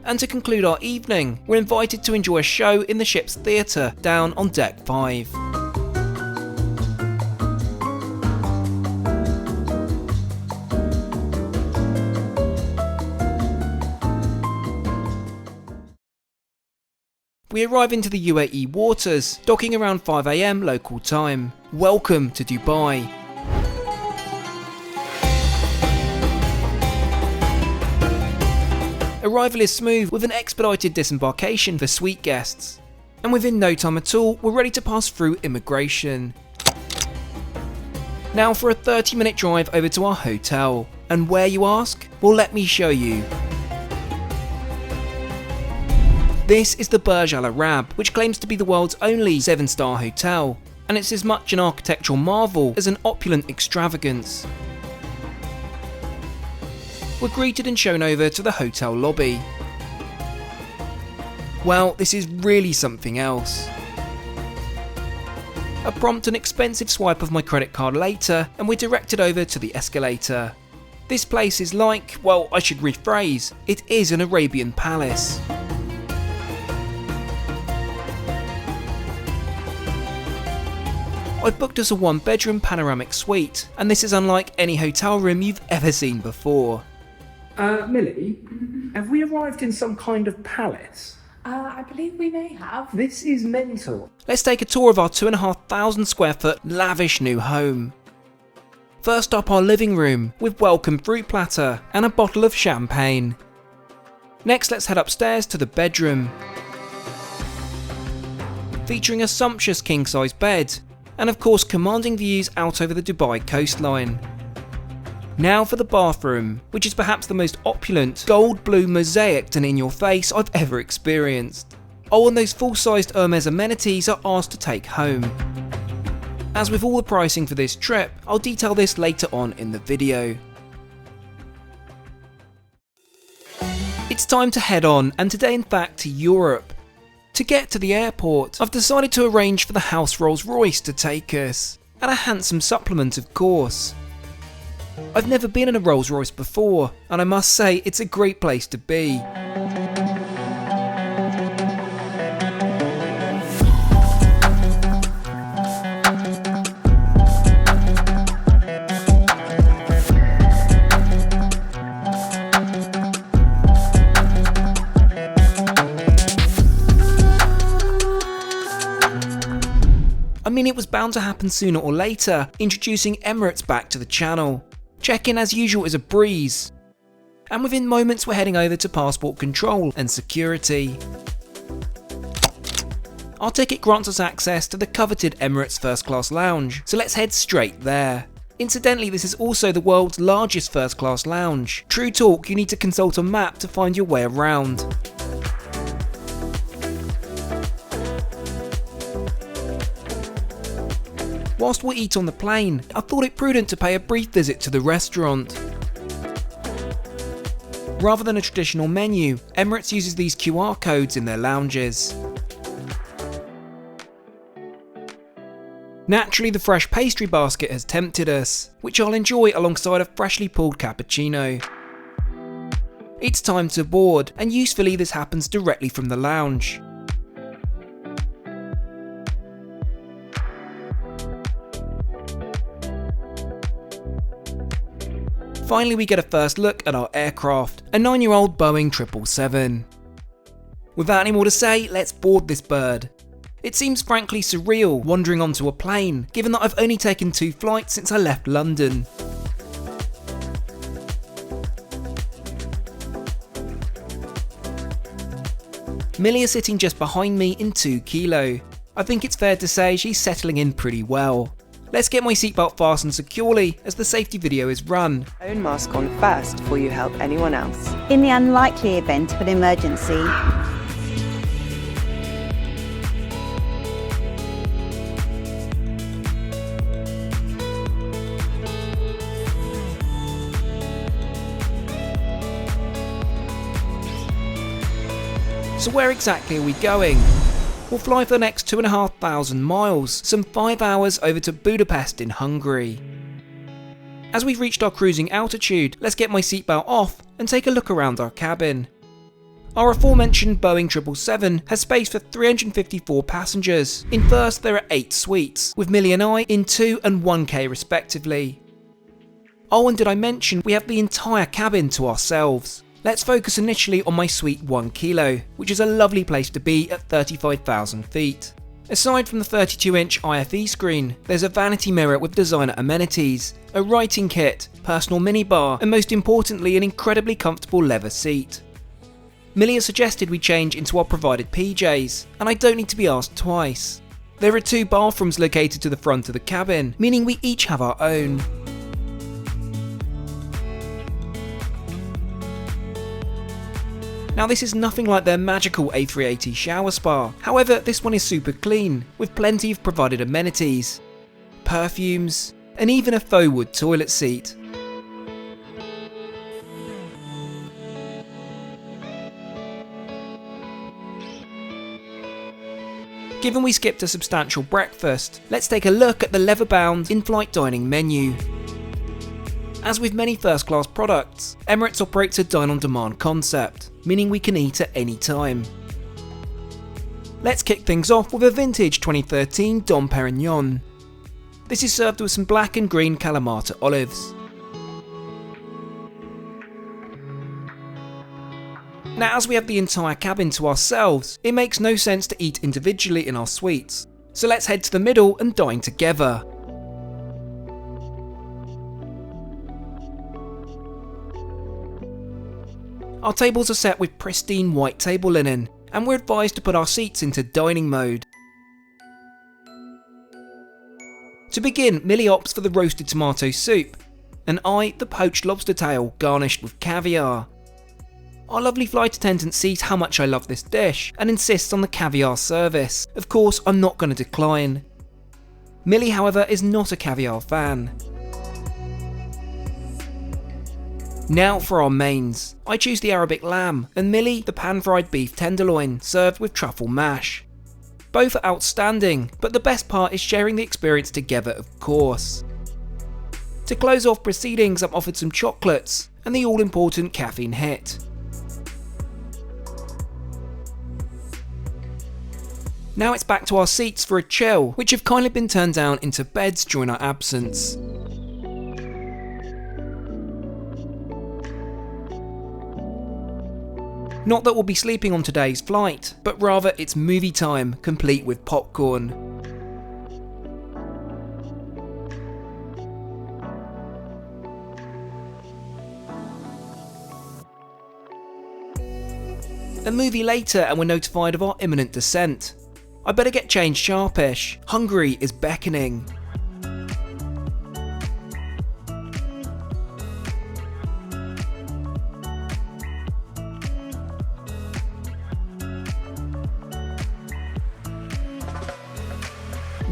And to conclude our evening, we're invited to enjoy a show in the ship's theatre down on deck 5. We arrive into the UAE waters, docking around 5 AM local time. Welcome to Dubai. Arrival is smooth with an expedited disembarkation for suite guests. And within no time at all, we're ready to pass through immigration. Now for a 30-minute drive over to our hotel. And where, you ask? Well, let me show you. This is the Burj Al Arab, which claims to be the world's only 7-star hotel, and it's as much an architectural marvel as an opulent extravagance. We're greeted and shown over to the hotel lobby. Well, this is really something else. A prompt and expensive swipe of my credit card later, and we're directed over to the escalator. This place is like, well, I should rephrase, it is an Arabian palace. I've booked us a 1-bedroom panoramic suite, and this is unlike any hotel room you've ever seen before. Millie, have we arrived in some kind of palace? I believe we may have. This is mental. Let's take a tour of our 2,500 square foot lavish new home. First up, our living room, with welcome fruit platter and a bottle of champagne. Next, let's head upstairs to the bedroom, featuring a sumptuous king-size bed, and of course commanding views out over the Dubai coastline. Now for the bathroom, which is perhaps the most opulent, gold-blue mosaicked and in-your-face I've ever experienced. Oh, and those full-sized Hermes amenities are ours to take home. As with all the pricing for this trip, I'll detail this later on in the video. It's time to head on, and today in fact to Europe. To get to the airport, I've decided to arrange for the house Rolls-Royce to take us, and a handsome supplement of course. I've never been in a Rolls-Royce before, and I must say it's a great place to be. I mean, it was bound to happen sooner or later, introducing Emirates back to the channel. Check-in as usual is a breeze. And within moments we're heading over to passport control and security. Our ticket grants us access to the coveted Emirates First Class lounge, so let's head straight there. Incidentally, this is also the world's largest first class lounge. True talk, you need to consult a map to find your way around. Whilst we eat on the plane, I thought it prudent to pay a brief visit to the restaurant. Rather than a traditional menu, Emirates uses these QR codes in their lounges. Naturally, the fresh pastry basket has tempted us, which I'll enjoy alongside a freshly pulled cappuccino. It's time to board, and usefully this happens directly from the lounge. Finally, we get a first look at our aircraft, a 9-year-old Boeing 777. Without any more to say, let's board this bird. It seems frankly surreal wandering onto a plane, given that I've only taken 2 flights since I left London. Millie is sitting just behind me in 2 kilo. I think it's fair to say she's settling in pretty well. Let's get my seatbelt fastened securely as the safety video is run. Own mask on first before you help anyone else. In the unlikely event of an emergency, So where exactly are we going? We'll fly for the next 2,500 miles, some 5 hours over to Budapest in Hungary. As we've reached our cruising altitude, let's get my seatbelt off and take a look around our cabin. Our aforementioned Boeing 777 has space for 354 passengers. In first there are 8 suites, with Millie and I in 2 and 1K respectively. Oh, and did I mention we have the entire cabin to ourselves. Let's focus initially on my suite 1 kilo, which is a lovely place to be at 35,000 feet. Aside from the 32-inch IFE screen, there's a vanity mirror with designer amenities, a writing kit, personal minibar, and most importantly an incredibly comfortable leather seat. Millie has suggested we change into our provided PJs, and I don't need to be asked twice. There are 2 bathrooms located to the front of the cabin, meaning we each have our own. Now this is nothing like their magical A380 shower spa, however this one is super clean, with plenty of provided amenities, perfumes, and even a faux wood toilet seat. Given we skipped a substantial breakfast, let's take a look at the leather-bound in-flight dining menu. As with many first-class products, Emirates operates a dine-on-demand concept, meaning we can eat at any time. Let's kick things off with a vintage 2013 Dom Perignon. This is served with some black and green Kalamata olives. Now as we have the entire cabin to ourselves, it makes no sense to eat individually in our suites, so let's head to the middle and dine together. Our tables are set with pristine white table linen, and we're advised to put our seats into dining mode. To begin, Millie opts for the roasted tomato soup, and I the poached lobster tail garnished with caviar. Our lovely flight attendant sees how much I love this dish, and insists on the caviar service. Of course, I'm not going to decline. Millie, however, is not a caviar fan. Now for our mains. I choose the Arabic lamb, and Millie the pan-fried beef tenderloin served with truffle mash. Both are outstanding, but the best part is sharing the experience together, of course. To close off proceedings, I'm offered some chocolates and the all-important caffeine hit. Now it's back to our seats for a chill, which have kindly been turned down into beds during our absence. Not that we'll be sleeping on today's flight, but rather it's movie time, complete with popcorn. A movie later and we're notified of our imminent descent. I better get changed sharpish. Hungary is beckoning.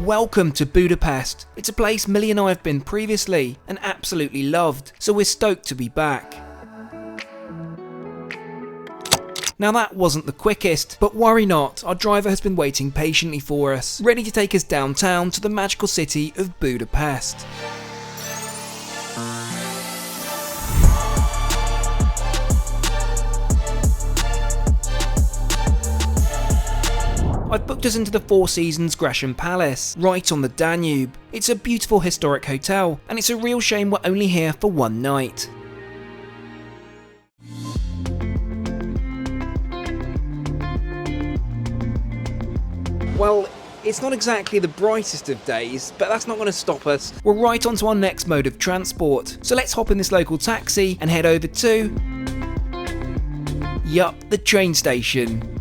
Welcome to Budapest. It's a place Millie and I have been previously and absolutely loved, so we're stoked to be back. Now that wasn't the quickest, but worry not, our driver has been waiting patiently for us, ready to take us downtown to the magical city of Budapest. I've booked us into the Four Seasons Gresham Palace, right on the Danube. It's a beautiful historic hotel, and it's a real shame we're only here for one night. Well, it's not exactly the brightest of days, but that's not going to stop us. We're right onto our next mode of transport, so let's hop in this local taxi and head over to... the train station.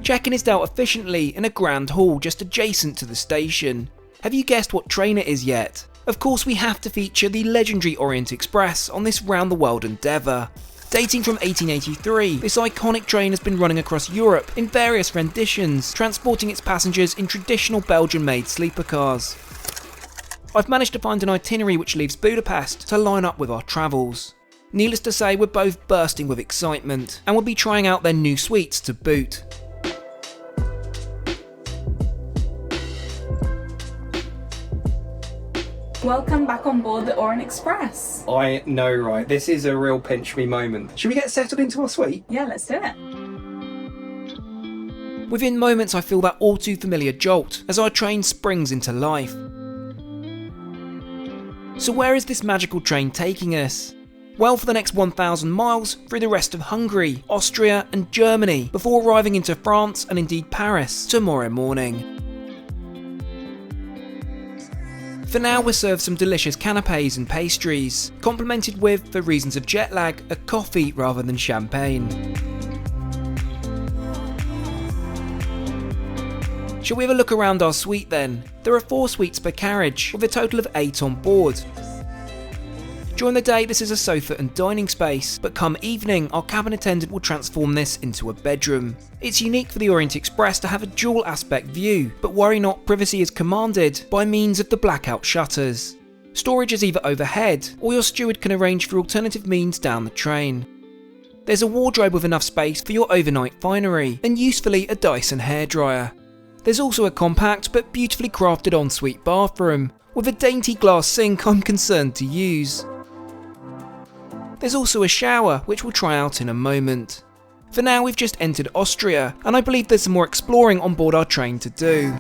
Check-in is dealt efficiently in a grand hall just adjacent to the station. Have you guessed what train it is yet? Of course we have to feature the legendary Orient Express on this round-the-world endeavour. Dating from 1883, this iconic train has been running across Europe in various renditions, transporting its passengers in traditional Belgian-made sleeper cars. I've managed to find an itinerary which leaves Budapest to line up with our travels. Needless to say, we're both bursting with excitement, and we'll be trying out their new suites to boot. Welcome back on board the Orient Express. I know, right? This is a real pinch me moment. Should we get settled into our suite? Yeah, let's do it. Within moments I feel that all too familiar jolt as our train springs into life. So where is this magical train taking us? Well, for the next 1,000 miles through the rest of Hungary, Austria and Germany before arriving into France and indeed Paris tomorrow morning. For now we're served some delicious canapes and pastries, complemented with, for reasons of jet lag, a coffee rather than champagne. Shall we have a look around our suite then? There are 4 suites per carriage, with a total of 8 on board. During the day this is a sofa and dining space, but come evening our cabin attendant will transform this into a bedroom. It's unique for the Orient Express to have a dual aspect view, but worry not, privacy is commanded by means of the blackout shutters. Storage is either overhead, or your steward can arrange for alternative means down the train. There's a wardrobe with enough space for your overnight finery, and usefully a Dyson hairdryer. There's also a compact but beautifully crafted ensuite bathroom, with a dainty glass sink I'm concerned to use. There's also a shower, which we'll try out in a moment. For now we've just entered Austria, and I believe there's some more exploring on board our train to do.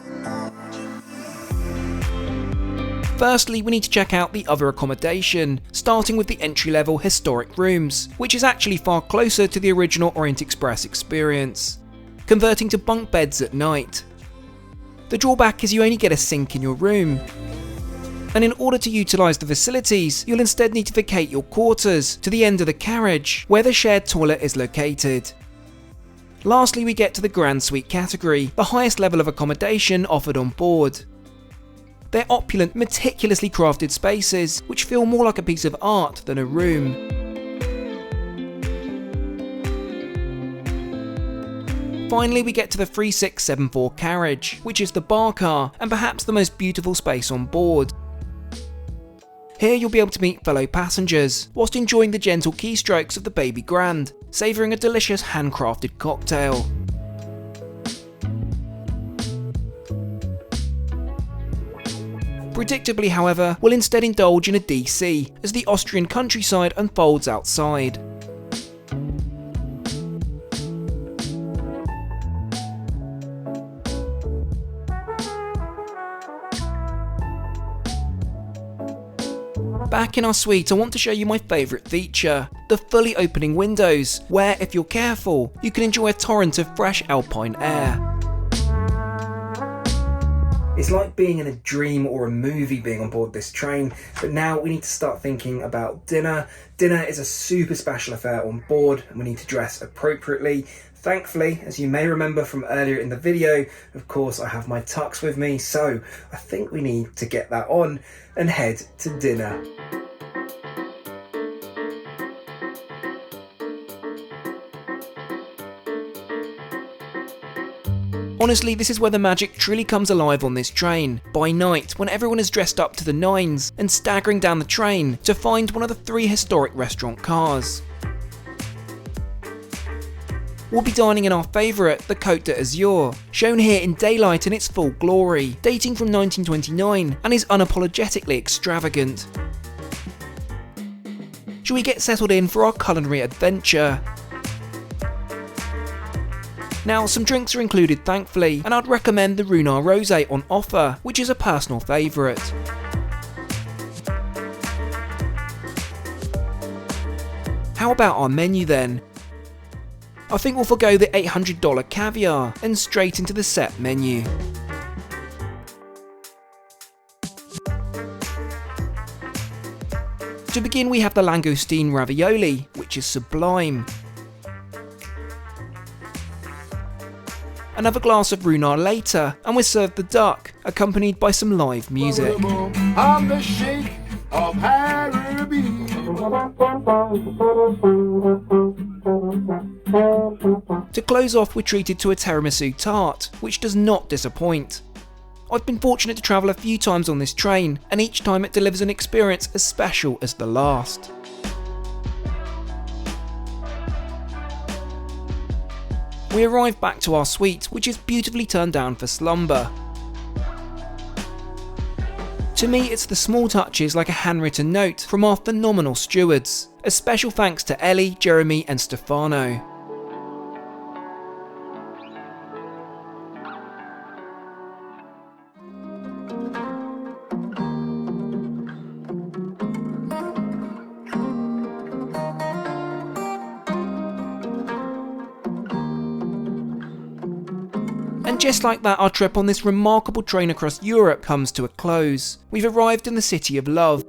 Firstly, we need to check out the other accommodation, starting with the entry-level historic rooms, which is actually far closer to the original Orient Express experience, converting to bunk beds at night. The drawback is you only get a sink in your room, and in order to utilise the facilities, you'll instead need to vacate your quarters to the end of the carriage, where the shared toilet is located. Lastly, we get to the Grand Suite category, the highest level of accommodation offered on board. They're opulent, meticulously crafted spaces, which feel more like a piece of art than a room. Finally, we get to the 3674 carriage, which is the bar car, and perhaps the most beautiful space on board. Here you'll be able to meet fellow passengers, whilst enjoying the gentle keystrokes of the Baby Grand, savouring a delicious handcrafted cocktail. Predictably, however, we'll instead indulge in a DC, as the Austrian countryside unfolds outside. Back in our suite, I want to show you my favourite feature, the fully opening windows, where, if you're careful, you can enjoy a torrent of fresh alpine air. It's like being in a dream or a movie being on board this train, but now we need to start thinking about dinner. Dinner is a super special affair on board, and we need to dress appropriately. Thankfully, as you may remember from earlier in the video, of course I have my tux with me, so I think we need to get that on and head to dinner. On a Honestly, this is where the magic truly comes alive on this train, by night when everyone is dressed up to the nines and staggering down the train to find one of the 3 historic restaurant cars. We'll be dining in our favourite, the Côte d'Azur, shown here in daylight in its full glory, dating from 1929 and is unapologetically extravagant. Shall we get settled in for our culinary adventure? Now, some drinks are included thankfully, and I'd recommend the Runar Rosé on offer, which is a personal favourite. How about our menu then? I think we'll forgo the $800 caviar and straight into the set menu. To begin, we have the langoustine ravioli, which is sublime. Another glass of Runar later, and we're served the duck, accompanied by some live music. I'm the Sheikh of Araby. To close off, we're treated to a tiramisu tart, which does not disappoint. I've been fortunate to travel a few times on this train, and each time it delivers an experience as special as the last. We arrive back to our suite, which is beautifully turned down for slumber. To me, it's the small touches like a handwritten note from our phenomenal stewards. A special thanks to Ellie, Jeremy and Stefano. And just like that, our trip on this remarkable train across Europe comes to a close. We've arrived in the city of love.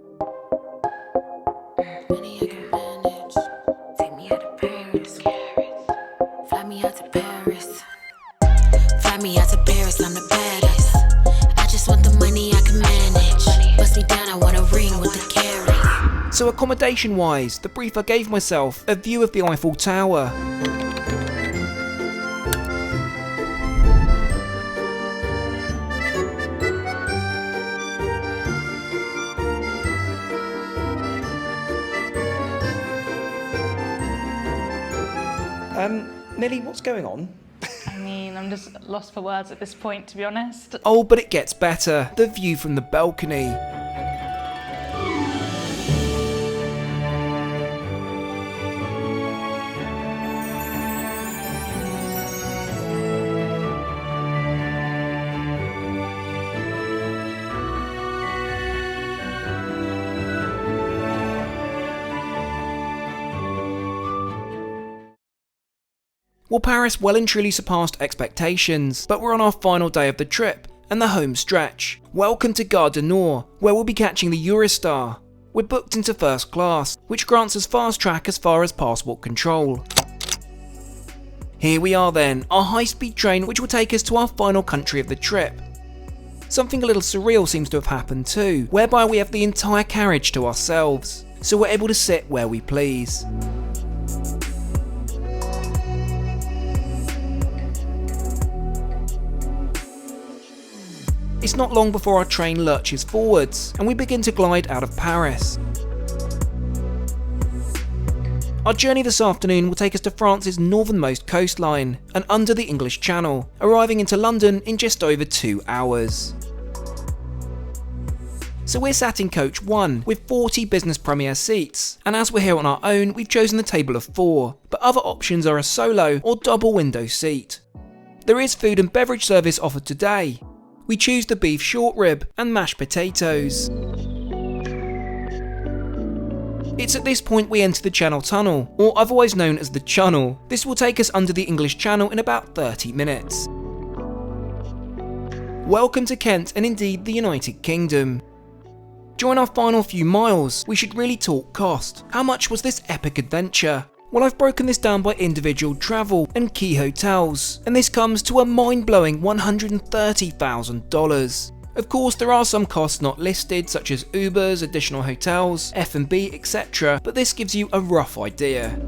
So accommodation wise, the brief I gave myself, a view of the Eiffel Tower. Millie, what's going on? I mean, I'm just lost for words at this point, to be honest. Oh, but it gets better. The view from the balcony. Well, Paris well and truly surpassed expectations, but we're on our final day of the trip, and the home stretch. Welcome to Gare du Nord, where we'll be catching the Eurostar. We're booked into first class, which grants us fast track as far as passport control. Here we are then, our high-speed train which will take us to our final country of the trip. Something a little surreal seems to have happened too, whereby we have the entire carriage to ourselves, so we're able to sit where we please. It's not long before our train lurches forwards, and we begin to glide out of Paris. Our journey this afternoon will take us to France's northernmost coastline, and under the English Channel, arriving into London in just over 2 hours. So we're sat in coach 1, with 40 business premier seats, and as we're here on our own, we've chosen the table of 4, but other options are a solo or double window seat. There is food and beverage service offered today. We choose the beef short rib and mashed potatoes. It's at this point we enter the Channel Tunnel, or otherwise known as the Chunnel. This will take us under the English Channel in about 30 minutes. Welcome to Kent and indeed the United Kingdom. During our final few miles, we should really talk cost. How much was this epic adventure? Well, I've broken this down by individual travel and key hotels, and this comes to a mind-blowing $130,000. Of course, there are some costs not listed, such as Ubers, additional hotels, F&B, etc., but this gives you a rough idea.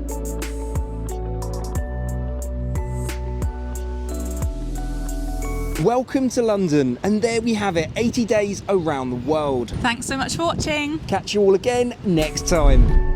Welcome to London, and there we have it, 80 days around the world. Thanks so much for watching. Catch you all again next time.